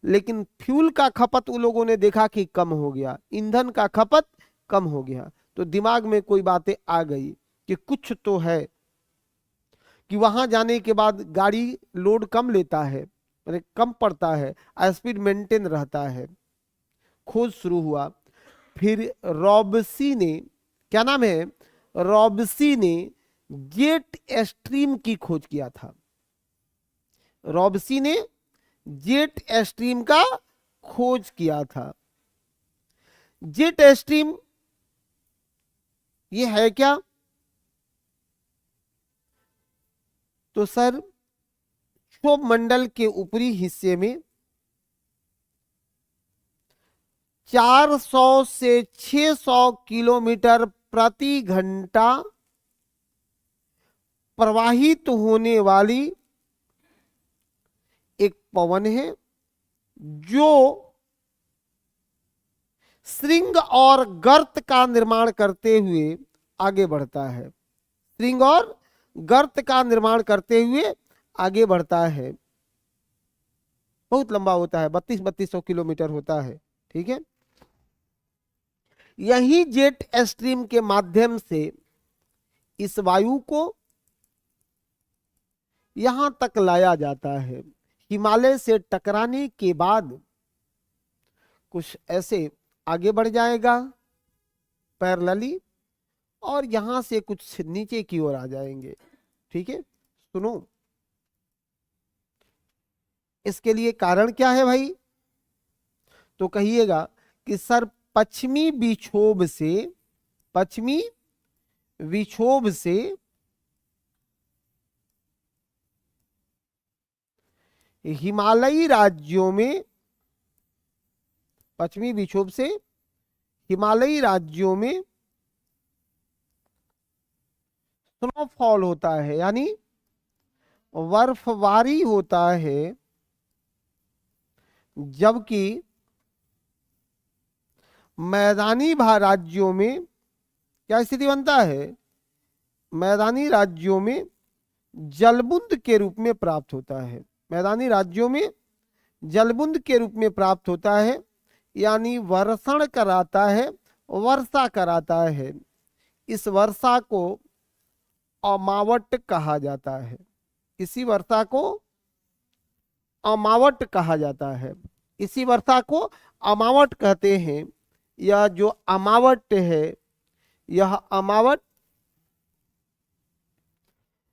Speaker 1: लेकिन फ्यूल का खपत उन लोगों ने देखा कि कम हो गया, ईंधन का खपत कम हो गया। तो दिमाग में कोई बातें आ गई कि कुछ तो है, कि वहां जाने के बाद गाड़ी लोड कम लेता है, मतलब कम पड़ता है, स्पीड मेंटेन रहता है। खोज शुरू हुआ। फिर रॉबसी ने, क्या नाम है, रॉबसी ने जेट स्ट्रीम की खोज किया था। रॉबसी ने जेट स्ट्रीम का खोज किया था। जेट स्ट्रीम ये है क्या? तो सर क्षोभ मंडल के ऊपरी हिस्से में 400 से 600 किलोमीटर प्रति घंटा प्रवाहित होने वाली एक पवन है, जो श्रृंग और गर्त का निर्माण करते हुए आगे बढ़ता है। श्रृंग और गर्त का निर्माण करते हुए आगे बढ़ता है। बहुत लंबा होता है, 3200 किलोमीटर होता है। ठीक है। यही जेट स्ट्रीम के माध्यम से इस वायु को यहां तक लाया जाता है। हिमालय से टकराने के बाद कुछ ऐसे आगे बढ़ जाएगा पैरेलली, और यहां से कुछ नीचे की ओर आ जाएंगे। ठीक है, सुनो, इसके लिए कारण क्या है भाई? तो कहिएगा कि सर पश्चिमी विक्षोभ से, पश्चिमी विक्षोभ से हिमालयी राज्यों में, पश्चिमी विक्षोभ से हिमालयी राज्यों में स्नोफॉल होता है, यानी बर्फबारी होता है, जबकि मैदानी राज्यों में क्या स्थिति बनता है? मैदानी राज्यों में जलबुंद के रूप में प्राप्त होता है। मैदानी राज्यों में जलबुंद के रूप में प्राप्त होता है, यानी वर्षण कराता है, वर्षा कराता है। इस वर्षा को अमावट कहा जाता है। इसी वर्षा को अमावट कहा जाता है। इसी वर्षा को अमावट कहते हैं। यह जो अमावट है, यह अमावट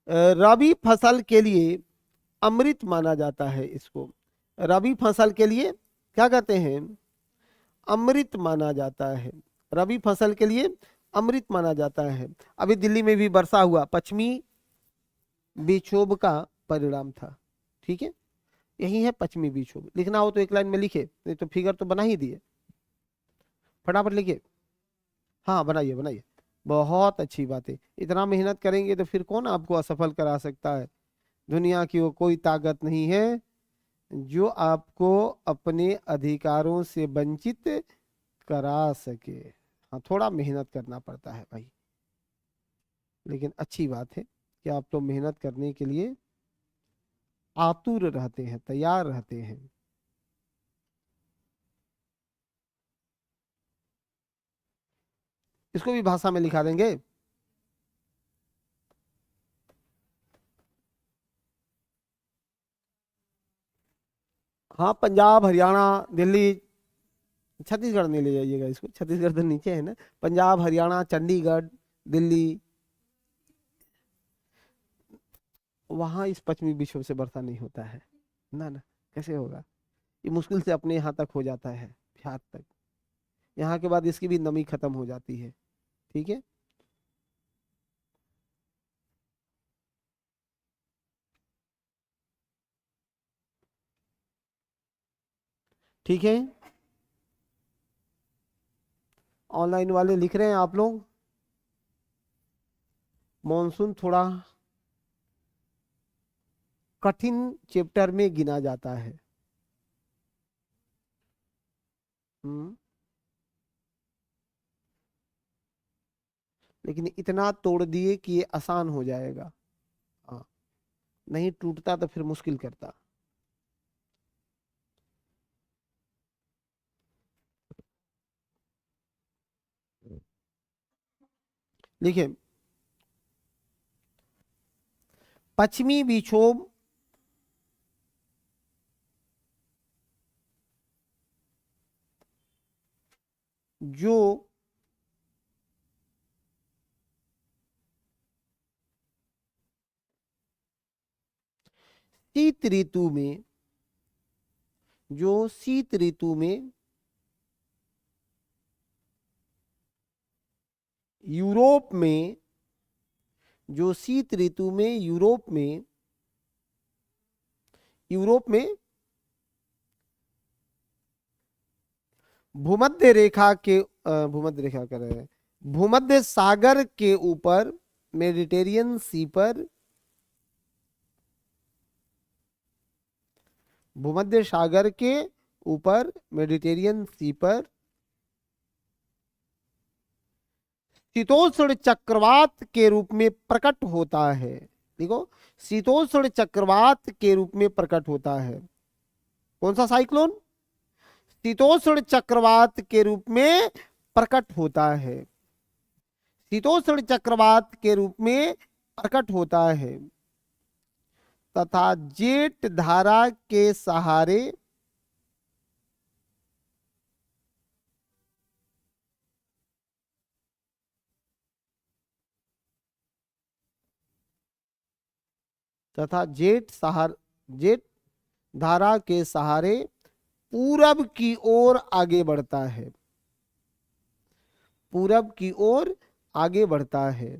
Speaker 1: रबी फसल के लिए अमृत माना जाता है। इसको रबी फसल के लिए क्या कहते हैं? अमृत माना जाता है। रबी फसल के लिए अमृत माना जाता है। अभी दिल्ली में भी वर्षा हुआ, पश्चिमी विक्षोभ का परिणाम था। ठीक है, यही है पश्चिमी विक्षोभ। लिखना हो तो एक लाइन में लिखे, नहीं तो फिगर तो बना ही दिए, फटाफट लिखिए। हाँ बनाइए बनाइए, बहुत अच्छी बात है। इतना मेहनत करेंगे तो फिर कौन आपको असफल करा सकता है? दुनिया की वो कोई ताकत नहीं है जो आपको अपने अधिकारों से वंचित करा सके। हाँ, थोड़ा मेहनत करना पड़ता है भाई, लेकिन अच्छी बात है कि आप तो मेहनत करने के लिए आतुर रहते हैं, तैयार रहते हैं। इसको भी भाषा में लिखा देंगे। हाँ, पंजाब, हरियाणा, दिल्ली, छत्तीसगढ़ नहीं ले जाइएगा इसको, छत्तीसगढ़ तो नीचे है ना। पंजाब, हरियाणा, चंडीगढ़, दिल्ली, वहां इस पश्चिमी विक्षोभ से वर्षा नहीं होता है ना। ना, कैसे होगा? ये मुश्किल से अपने यहाँ तक हो जाता है, बिहार तक। यहाँ के बाद इसकी भी नमी खत्म हो जाती है। ठीक है, ठीक है। ऑनलाइन वाले लिख रहे हैं आप लोग। मॉनसून थोड़ा कठिन चैप्टर में गिना जाता है। हम्म, लेकिन इतना तोड़ दिए कि ये आसान हो जाएगा। हाँ, नहीं टूटता तो फिर मुश्किल करता। देखिए, पश्चिमी विक्षोभ जो शीत ऋतु में, जो शीत ऋतु में यूरोप में, जो शीत ऋतु में यूरोप में भूमध्य रेखा के भूमध्य रेखा कर रहे हैं, भूमध्य सागर के ऊपर, मेडिटेरियन सी पर, भूमध्य सागर के ऊपर मेडिटेरियन सी पर शीतोष्ण चक्रवात के रूप में प्रकट होता है। देखो, शीतोष्ण चक्रवात के रूप में प्रकट होता है। कौन सा साइक्लोन? शीतोष्ण चक्रवात के रूप में प्रकट होता है। शीतोष्ण चक्रवात के रूप में प्रकट होता है तथा जेट धारा के सहारे जेट धारा के सहारे पूरब की ओर आगे बढ़ता है। पूरब की ओर आगे बढ़ता है।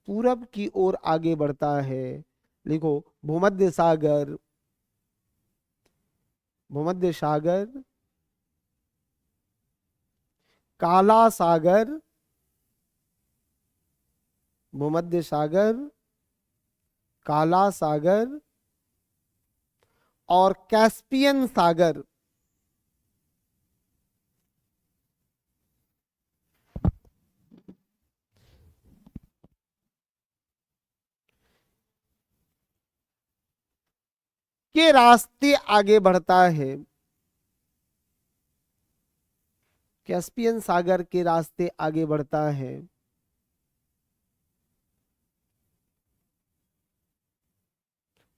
Speaker 1: पूरब की ओर आगे बढ़ता है। लिखो, भूमध्य सागर, भूमध्य सागर, काला सागर, भूमध्य सागर, काला सागर और कैस्पियन सागर के रास्ते आगे बढ़ता है। कैस्पियन सागर के रास्ते आगे बढ़ता है।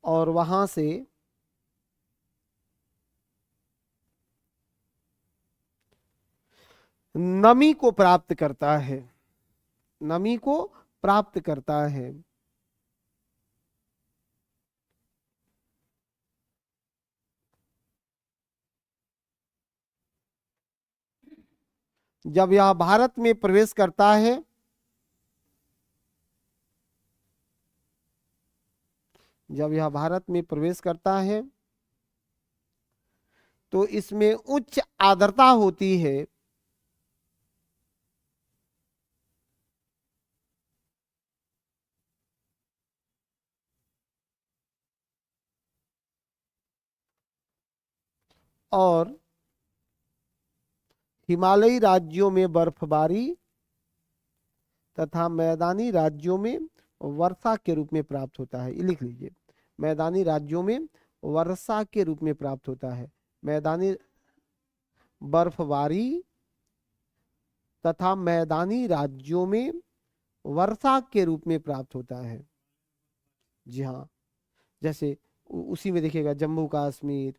Speaker 1: और वहां से नमी को प्राप्त करता है, नमी को प्राप्त करता है। जब यह भारत में प्रवेश करता है, जब यह भारत में प्रवेश करता है तो इसमें उच्च आर्द्रता होती है। और हिमालयी राज्यों में बर्फबारी तथा मैदानी राज्यों में वर्षा के रूप में प्राप्त होता है। ये लिख लीजिए, मैदानी राज्यों में वर्षा के रूप में प्राप्त होता है। मैदानी बर्फबारी तथा मैदानी राज्यों में वर्षा के रूप में प्राप्त होता है। जी हाँ, जैसे उसी में देखिएगा जम्मू कश्मीर,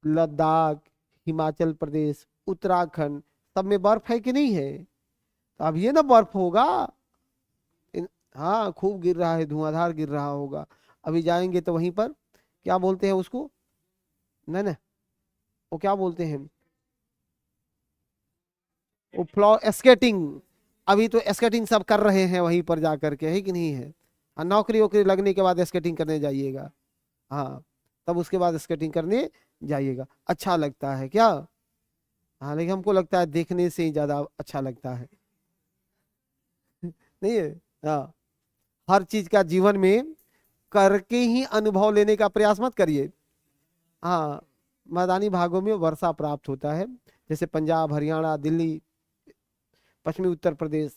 Speaker 1: लद्दाख, हिमाचल प्रदेश, उत्तराखंड, सब में बर्फ है कि नहीं है? तो अब ये ना बर्फ होगा, हाँ खूब गिर रहा है, धुआंधार गिर रहा होगा। अभी जाएंगे तो वहीं पर क्या बोलते हैं उसको, नहीं ना, वो क्या बोलते हैं, वो फ्लो स्केटिंग। अभी तो स्केटिंग सब कर रहे हैं वहीं पर जा करके, है कि नहीं है? हाँ, नौकरी वोकरी लगने के बाद स्केटिंग करने जाइएगा। हाँ, तब उसके बाद स्केटिंग करने जाइएगा, अच्छा लगता है क्या? हाँ, लेकिन हमको लगता है देखने से ही ज्यादा अच्छा लगता है। नहीं है? हाँ, हर चीज का जीवन में करके ही अनुभव लेने का प्रयास मत करिए। हाँ, मैदानी भागों में वर्षा प्राप्त होता है, जैसे पंजाब, हरियाणा, दिल्ली, पश्चिमी उत्तर प्रदेश।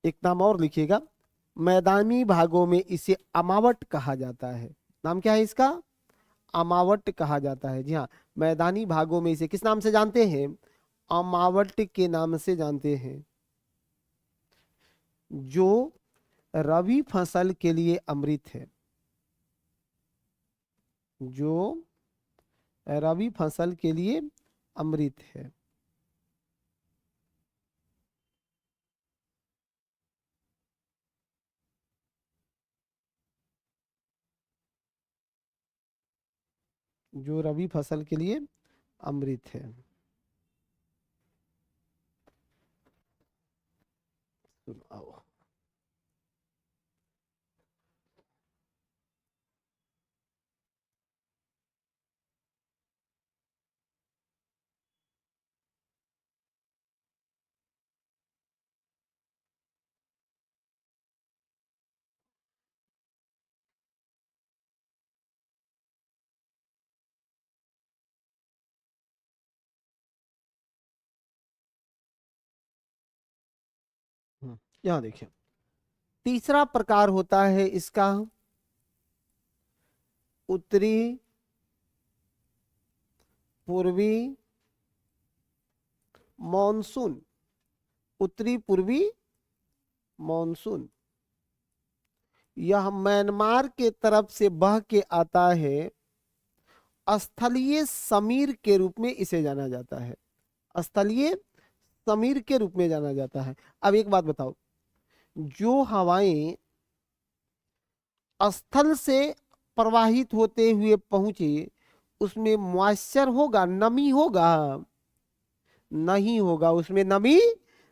Speaker 1: एक नाम और लिखिएगा, मैदानी भागों में इसे अमावट कहा जाता है। नाम क्या है इसका? अमावट कहा जाता है। जी हाँ, मैदानी भागों में इसे किस नाम से जानते हैं? अमावट के नाम से जानते हैं। जो रबी फसल के लिए अमृत है, जो रबी फसल के लिए अमृत है। जो रबी फसल के लिए अमृत है। सुनाओ। यहाँ देखिए, तीसरा प्रकार होता है इसका उत्तरी पूर्वी मॉनसून। उत्तरी पूर्वी मॉनसून यह म्यांमार के तरफ से बह के आता है। स्थलीय समीर के रूप में इसे जाना जाता है, स्थलीय समीर के रूप में जाना जाता है। अब एक बात बताओ, जो हवाएं स्थल से प्रवाहित होते हुए पहुंचे उसमें मॉइस्चर होगा, नमी होगा? नहीं होगा, उसमें नमी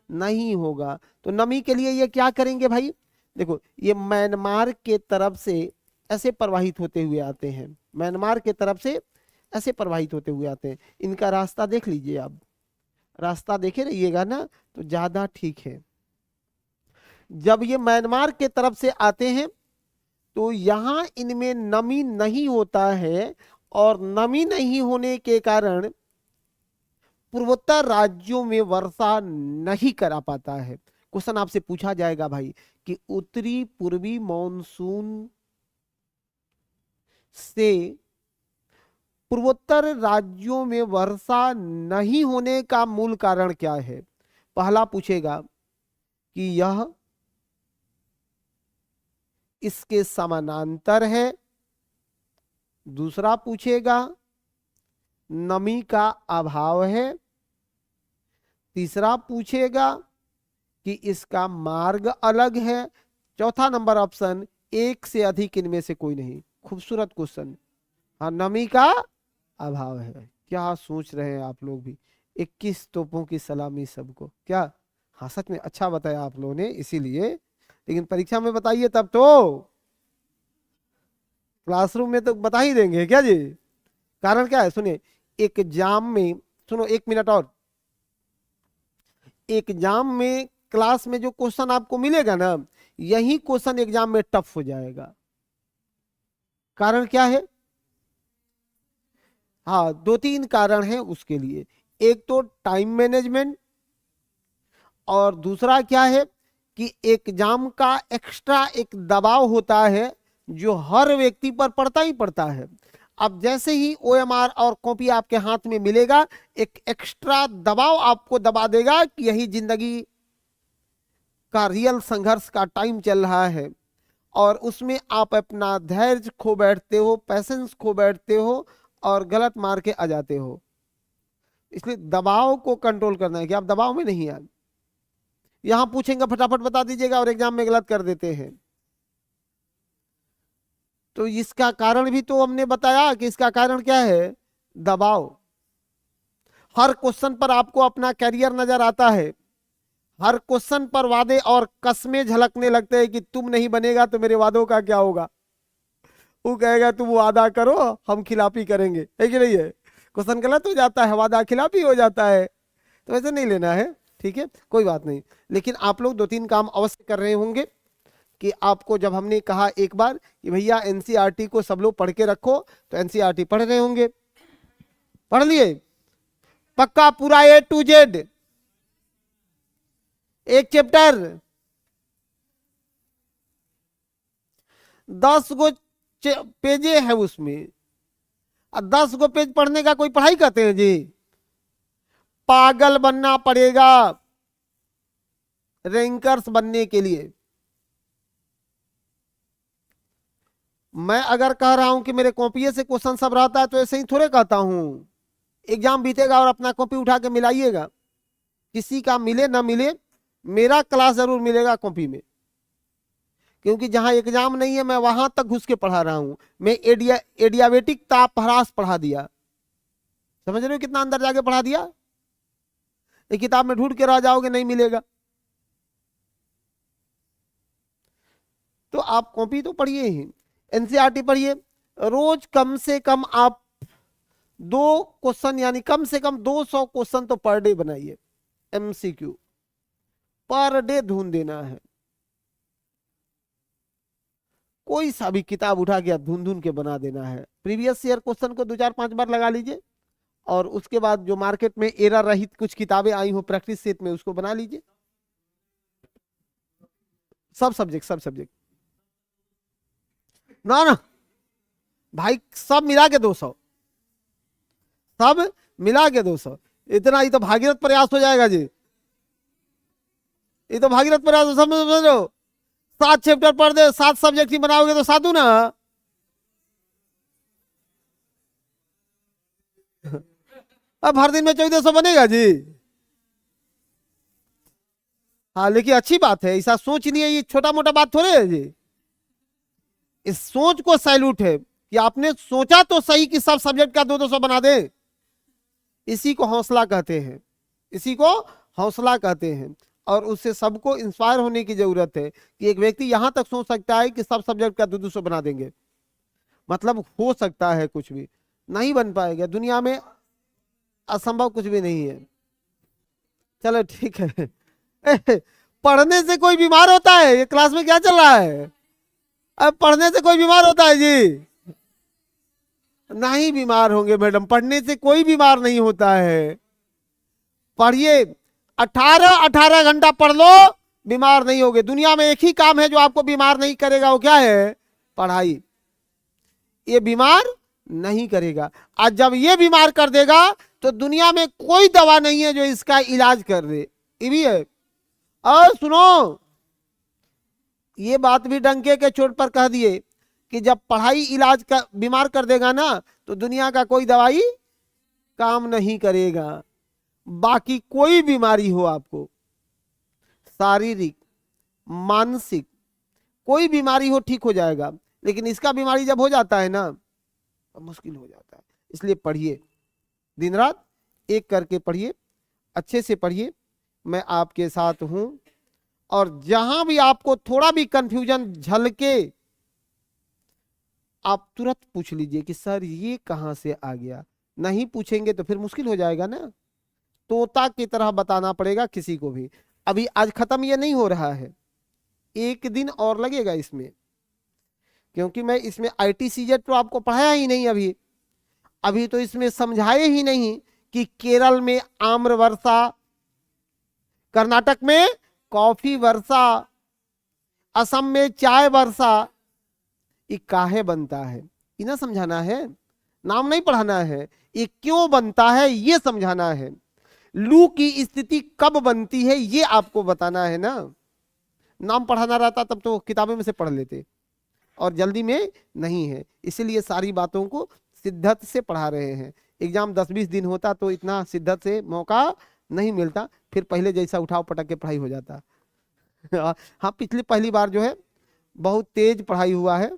Speaker 1: नहीं होगा। तो नमी के लिए ये क्या करेंगे भाई? देखो, ये म्यांमार के तरफ से ऐसे प्रवाहित होते हुए आते हैं, म्यांमार के तरफ से ऐसे प्रवाहित होते हुए आते हैं। इनका रास्ता देख लीजिए आप, रास्ता देखे रहिएगा ना तो ज्यादा ठीक है। जब ये म्यांमार के तरफ से आते हैं तो यहां इनमें नमी नहीं होता है, और नमी नहीं होने के कारण पूर्वोत्तर राज्यों में वर्षा नहीं करा पाता है। क्वेश्चन आपसे पूछा जाएगा भाई कि उत्तरी पूर्वी मॉनसून से पूर्वोत्तर राज्यों में वर्षा नहीं होने का मूल कारण क्या है? पहला पूछेगा कि यह इसके समानांतर है। दूसरा पूछेगा नमी का अभाव है। तीसरा पूछेगा कि इसका मार्ग अलग है। चौथा नंबर ऑप्शन, एक से अधिक इनमें से कोई नहीं। खूबसूरत क्वेश्चन। हाँ, नमी का अभाव है। क्या सोच रहे हैं आप लोग भी? 21 तोपों की सलामी सबको। क्या? हाँ, सच में अच्छा बताया आप लोगों ने, इसीलिए। लेकिन परीक्षा में बताइए तब तो, क्लासरूम में तो बता ही देंगे क्या जी? कारण क्या है सुनिए, एग्जाम में, सुनो 1 मिनट और, एग्जाम में क्लास में जो क्वेश्चन आपको मिलेगा ना, यही क्वेश्चन एग्जाम में टफ हो जाएगा। कारण क्या है? हाँ, 2-3 कारण है उसके लिए। एक तो टाइम मैनेजमेंट, और दूसरा क्या है कि एग्जाम का एक्स्ट्रा एक दबाव होता है जो हर व्यक्ति पर पड़ता ही पड़ता है। अब जैसे ही ओएमआर और कॉपी आपके हाथ में मिलेगा, एक एक्स्ट्रा दबाव आपको दबा देगा कि यही जिंदगी का रियल संघर्ष का टाइम चल रहा है, और उसमें आप अपना धैर्य खो बैठते हो, पैसेंस खो बैठते हो और गलत मार के आ जाते हो। इसलिए दबाव को कंट्रोल करना है कि आप दबाव में नहीं आए। यहां पूछेंगे फटाफट बता दीजिएगा और एग्जाम में गलत कर देते हैं। तो इसका कारण भी तो हमने बताया कि इसका कारण क्या है? दबाव। हर क्वेश्चन पर आपको अपना कैरियर नजर आता है, हर क्वेश्चन पर वादे और कस्में झलकने लगते हैं कि तुम नहीं बनेगा तो मेरे वादों का क्या होगा। वो कहेगा तुम वादा करो, हम खिलाफी करेंगे, है कि नहीं है? क्वेश्चन गलत हो जाता है, वादा खिलाफी हो जाता है। तो ऐसे नहीं लेना है, ठीक है, कोई बात नहीं। लेकिन आप लोग 2-3 काम अवश्य कर रहे होंगे कि आपको जब हमने कहा एक बार कि भैया एनसीईआरटी को सब लोग पढ़ के रखो, तो एनसीईआरटी पढ़ रहे होंगे। पढ़ लिए पक्का पूरा A to Z, एक चैप्टर 10 गो पेजे है उसमें, और 10 गो पेज पढ़ने का कोई पढ़ाई करते हैं जी? पागल बनना पड़ेगा रैंकर्स बनने के लिए। मैं अगर कह रहा हूं कि मेरे कॉपी से क्वेश्चन सब रहता है, तो ऐसे ही थोड़े कहता हूं। एग्जाम बीतेगा और अपना कॉपी उठा के मिलाइएगा, किसी का मिले ना मिले, मेरा क्लास जरूर मिलेगा कॉपी में। क्योंकि जहां एग्जाम नहीं है मैं वहां तक घुस के पढ़ा रहा हूं। मैं एडियाबेटिक तापह्रास पढ़ा दिया, समझ रहे हो कितना अंदर जाके पढ़ा दिया? एक किताब में ढूंढ के रह जाओगे, नहीं मिलेगा। तो आप कॉपी तो पढ़िए ही, एनसीईआरटी पढ़िए। रोज कम से कम आप 2 क्वेश्चन, यानी कम से कम 200 क्वेश्चन तो पर डे बनाइए। एमसीक्यू पर डे ढूंढ देना है। कोई सा भी किताब उठा के ढूंढ ढूंढ के बना देना है। प्रीवियस ईयर क्वेश्चन को 2-4-5 बार लगा लीजिए, और उसके बाद जो मार्केट में एरर रहित कुछ किताबें आई हो प्रैक्टिस सेट में, उसको बना लीजिए। सब सब्जेक्ट ना ना भाई, सब मिला के 200, सब मिला के 200। इतना ही तो भागीरथ प्रयास हो जाएगा जी, ये तो भागीरथ प्रयास। समझ लो, 7 चैप्टर पढ़ दे, 7 सब्जेक्ट ही बनाओगे तो साधु ना। अब हर दिन में 1400 बनेगा जी? हाँ, लेकिन अच्छी बात है, ऐसा सोच नहीं है, ये छोटा मोटा बात थोड़े है जी। इस सोच को सैल्यूट है कि आपने सोचा तो सही कि सब सब्जेक्ट का 200 बना दे। इसी को हौसला कहते हैं, इसी को हौसला कहते हैं। और उससे सबको इंस्पायर होने की जरूरत है कि एक व्यक्ति यहां तक सोच सकता है कि सब सब्जेक्ट का 200 बना देंगे। मतलब हो सकता है, कुछ भी नहीं बन पाएगा दुनिया में, असंभव कुछ भी नहीं है। चलो ठीक है। पढ़ने से कोई बीमार होता है? ये क्लास में क्या चल रहा है? अब पढ़ने से कोई बीमार होता है जी? नहीं बीमार होंगे मैडम, पढ़ने से कोई बीमार नहीं होता है। पढ़िए, 18 घंटा पढ़ लो, बीमार नहीं होगे। दुनिया में एक ही काम है जो आपको बीमार नहीं करेगा, वो क्या है? पढ़ाई। ये बीमार नहीं करेगा। आज जब ये बीमार कर देगा तो दुनिया में कोई दवा नहीं है जो इसका इलाज कर दे। ये भी है। और सुनो, ये बात भी डंके के चोट पर कह दिए कि जब पढ़ाई इलाज का बीमार कर देगा ना तो दुनिया का कोई दवाई काम नहीं करेगा। बाकी कोई बीमारी हो आपको, शारीरिक मानसिक कोई बीमारी हो, ठीक हो जाएगा। लेकिन इसका बीमारी जब हो जाता है ना तो मुश्किल हो जाता है। इसलिए पढ़िए, दिन रात एक करके पढ़िए, अच्छे से पढ़िए। मैं आपके साथ हूं। और जहां भी आपको थोड़ा भी कंफ्यूजन झलके आप तुरंत पूछ लीजिए कि सर ये कहां से आ गया। नहीं पूछेंगे तो फिर मुश्किल हो जाएगा ना, तोता की तरह बताना पड़ेगा किसी को भी। अभी आज खत्म ये नहीं हो रहा है, एक दिन और लगेगा इसमें, क्योंकि मैं इसमें ITCZ तो आपको पढ़ाया ही नहीं। अभी तो इसमें समझाए ही नहीं कि केरल में आम्र वर्षा, कर्नाटक में कॉफी वर्षा, असम में चाय वर्षा, ये काहे बनता है इन्हें समझाना है, नाम नहीं पढ़ाना है। ये क्यों बनता है ये समझाना है। लू की स्थिति कब बनती है ये आपको बताना है ना। नाम पढ़ाना रहता तब तो किताबों में से पढ़ लेते, और जल्दी में नहीं है, इसीलिए सारी बातों को शिद्दत से पढ़ा रहे हैं। एग्जाम 10-20 दिन होता तो इतना शिद्दत से मौका नहीं मिलता, फिर पहले जैसा उठाव पटक के पढ़ाई हो जाता। हाँ, पहली बार जो है बहुत तेज पढ़ाई हुआ है,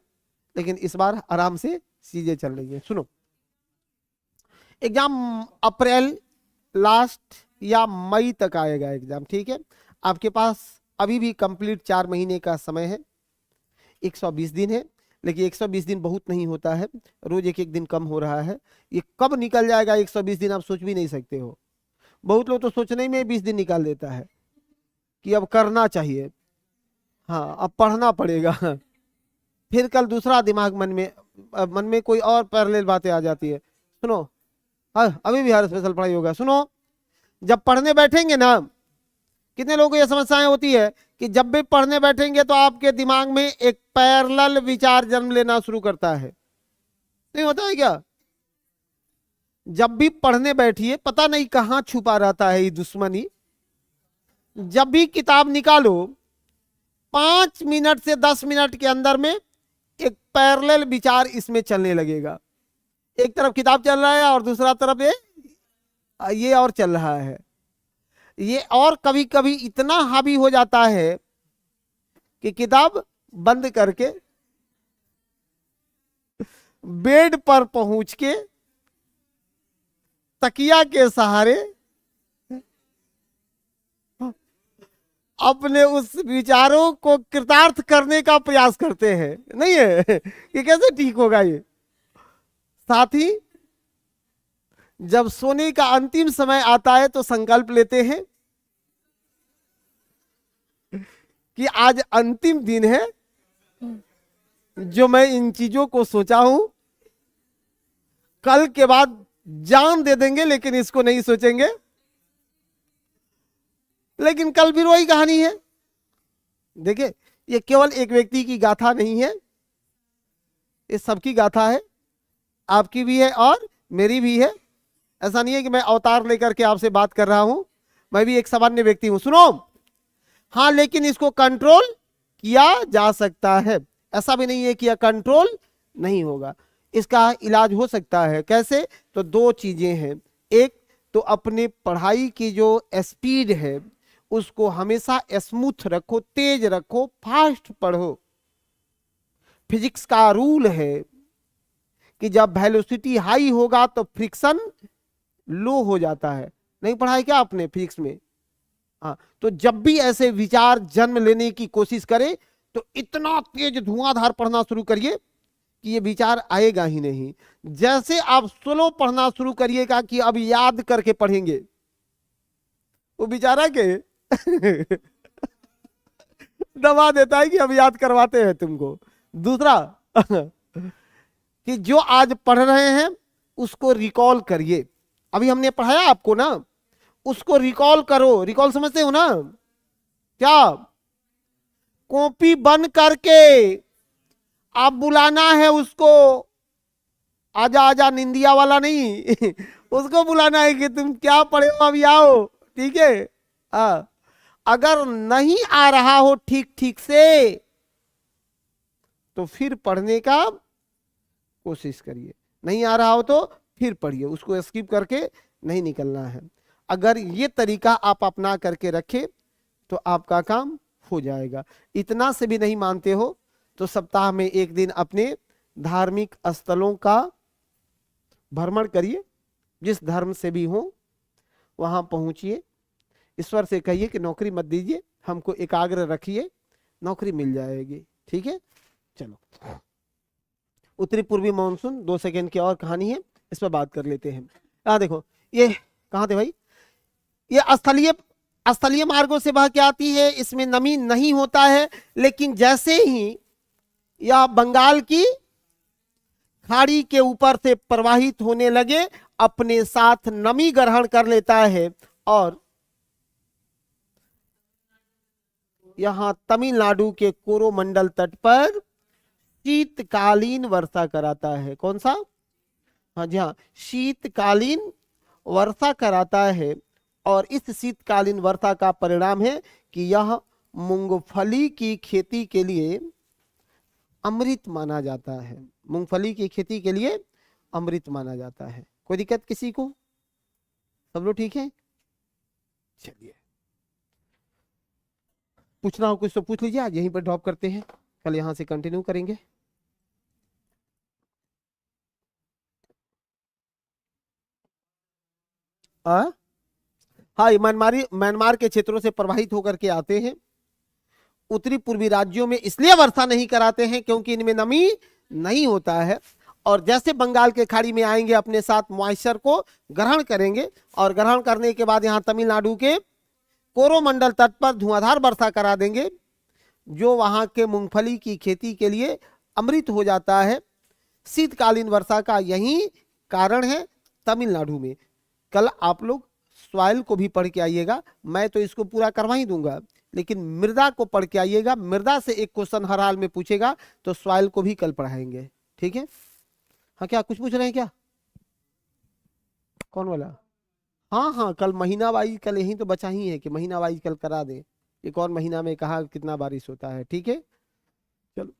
Speaker 1: लेकिन इस बार आराम से चीजें चल रही है। सुनो, एग्जाम अप्रैल लास्ट या मई तक आएगा एग्जाम, ठीक है। आपके पास अभी भी कंप्लीट 4 महीने का समय है, 120 दिन है। लेकिन 120 दिन बहुत नहीं होता है, रोज एक एक दिन कम हो रहा है। ये कब निकल जाएगा 120 दिन आप सोच भी नहीं सकते हो। बहुत लोग तो सोचने में 20 दिन निकाल देता है कि अब करना चाहिए, हाँ अब पढ़ना पड़ेगा। फिर कल दूसरा दिमाग मन में कोई और पैरेलल बातें आ जाती है। सुनो, हाँ अभी भी हर स्पेशल पढ़ाई होगा। सुनो, जब पढ़ने बैठेंगे ना, कितने लोगों को यह समस्याएं होती है कि जब भी पढ़ने बैठेंगे तो आपके दिमाग में एक पैरेलल विचार जन्म लेना शुरू करता है। नहीं होता है क्या? जब भी पढ़ने बैठिए, पता नहीं कहां छुपा रहता है ये दुश्मनी। जब भी किताब निकालो, 5 मिनट से 10 मिनट के अंदर में एक पैरेलल विचार इसमें चलने लगेगा। एक तरफ किताब चल रहा है और दूसरा तरफ ये और चल रहा है। ये और कभी कभी इतना हावी हो जाता है कि किताब बंद करके बेड पर पहुंच के तकिया के सहारे अपने उस विचारों को कृतार्थ करने का प्रयास करते हैं। नहीं है ये कैसे ठीक होगा? ये साथ ही जब सोने का अंतिम समय आता है तो संकल्प लेते हैं कि आज अंतिम दिन है जो मैं इन चीजों को सोचा हूं, कल के बाद जान दे देंगे लेकिन इसको नहीं सोचेंगे। लेकिन कल भी वही कहानी है। देखिए, ये केवल एक व्यक्ति की गाथा नहीं है, ये सबकी गाथा है, आपकी भी है और मेरी भी है। ऐसा नहीं है कि मैं अवतार लेकर के आपसे बात कर रहा हूं, मैं भी एक सामान्य व्यक्ति हूं। सुनो, हाँ लेकिन इसको कंट्रोल किया जा सकता है, ऐसा भी नहीं है कि यह कंट्रोल नहीं होगा। इसका इलाज हो सकता है। कैसे? तो 2 चीजें हैं। एक तो अपने पढ़ाई की जो स्पीड है उसको हमेशा स्मूथ रखो, तेज रखो, फास्ट पढ़ो। फिजिक्स का रूल है कि जब वेलोसिटी हाई होगा तो फ्रिक्शन लो हो जाता है। नहीं पढ़ा है क्या आपने फिजिक्स में? हाँ, तो जब भी ऐसे विचार जन्म लेने की कोशिश करे तो इतना तेज धुआंधार पढ़ना शुरू करिए कि ये विचार आएगा ही नहीं। जैसे आप स्लो पढ़ना शुरू करिएगा कि अब याद करके पढ़ेंगे, वो बेचारा के दबा देता है कि अब याद करवाते हैं तुमको। दूसरा कि जो आज पढ़ रहे हैं उसको रिकॉल करिए। अभी हमने पढ़ाया आपको ना, उसको रिकॉल करो। रिकॉल समझते हो ना? क्या? कॉपी बंद करके आप बुलाना है उसको आजा आजा निंदिया वाला नहीं उसको बुलाना है कि तुम क्या पढ़े हो अभी आओ, ठीक है। हाँ, अगर नहीं आ रहा हो ठीक ठीक से तो फिर पढ़ने का कोशिश करिए, नहीं आ रहा हो तो फिर पढ़िए, उसको स्किप करके नहीं निकलना है। अगर ये तरीका आप अपना करके रखे तो आपका काम हो जाएगा। इतना से भी नहीं मानते हो तो सप्ताह में एक दिन अपने धार्मिक स्थलों का भ्रमण करिए, जिस धर्म से भी हो वहां पहुंचिए, ईश्वर से कहिए कि नौकरी मत दीजिए, हमको एकाग्र रखिए, नौकरी मिल जाएगी, ठीक है। चलो, उत्तरी पूर्वी मानसून 2 सेकंड की और कहानी है, इस पर बात कर लेते हैं। देखो ये कहाँ थे भाई, ये स्थलीय मार्गों से बह के आती है, इसमें नमी नहीं होता है, लेकिन जैसे ही यह बंगाल की खाड़ी के ऊपर से प्रवाहित होने लगे अपने साथ नमी ग्रहण कर लेता है और यहां तमिलनाडु के कोरोमंडल तट पर शीतकालीन वर्षा कराता है। कौन सा? हाँ जी हाँ, शीतकालीन वर्षा कराता है। और इस शीतकालीन वर्षा का परिणाम है कि यह मूंगफली की खेती के लिए अमृत माना जाता है। मूंगफली की खेती के लिए अमृत माना जाता है। कोई दिक्कत किसी को? सब लोग ठीक है? चलिए, पूछना हो कुछ तो पूछ लीजिए, आज यहीं पर ड्रॉप करते हैं, कल यहां से कंटिन्यू करेंगे। हाँ, ये म्यांमार के क्षेत्रों से प्रवाहित होकर के आते हैं। उत्तरी पूर्वी राज्यों में इसलिए वर्षा नहीं कराते हैं क्योंकि इनमें नमी नहीं होता है, और जैसे बंगाल के खाड़ी में आएंगे अपने साथ मॉइस्चर को ग्रहण करेंगे, और ग्रहण करने के बाद यहाँ तमिलनाडु के कोरोमंडल तट पर धुआंधार वर्षा करा देंगे, जो वहां के मूंगफली की खेती के लिए अमृत हो जाता है। शीतकालीन वर्षा का यही कारण है तमिलनाडु में। कल आप लोग सॉइल को भी पढ़ के आइएगा, मैं तो इसको पूरा करवा ही दूंगा, लेकिन मृदा को पढ़ के आइएगा, मृदा से एक क्वेश्चन हर हाल में पूछेगा, तो सॉइल को भी कल पढ़ाएंगे, ठीक है। हाँ, क्या कुछ पूछ रहे हैं क्या? कौन वाला? हाँ हाँ, कल महीना वाइज, कल यही तो बचा ही है कि महीना वाइज कल करा दे, एक और महीना में कहा कितना बारिश होता है, ठीक है। चलो।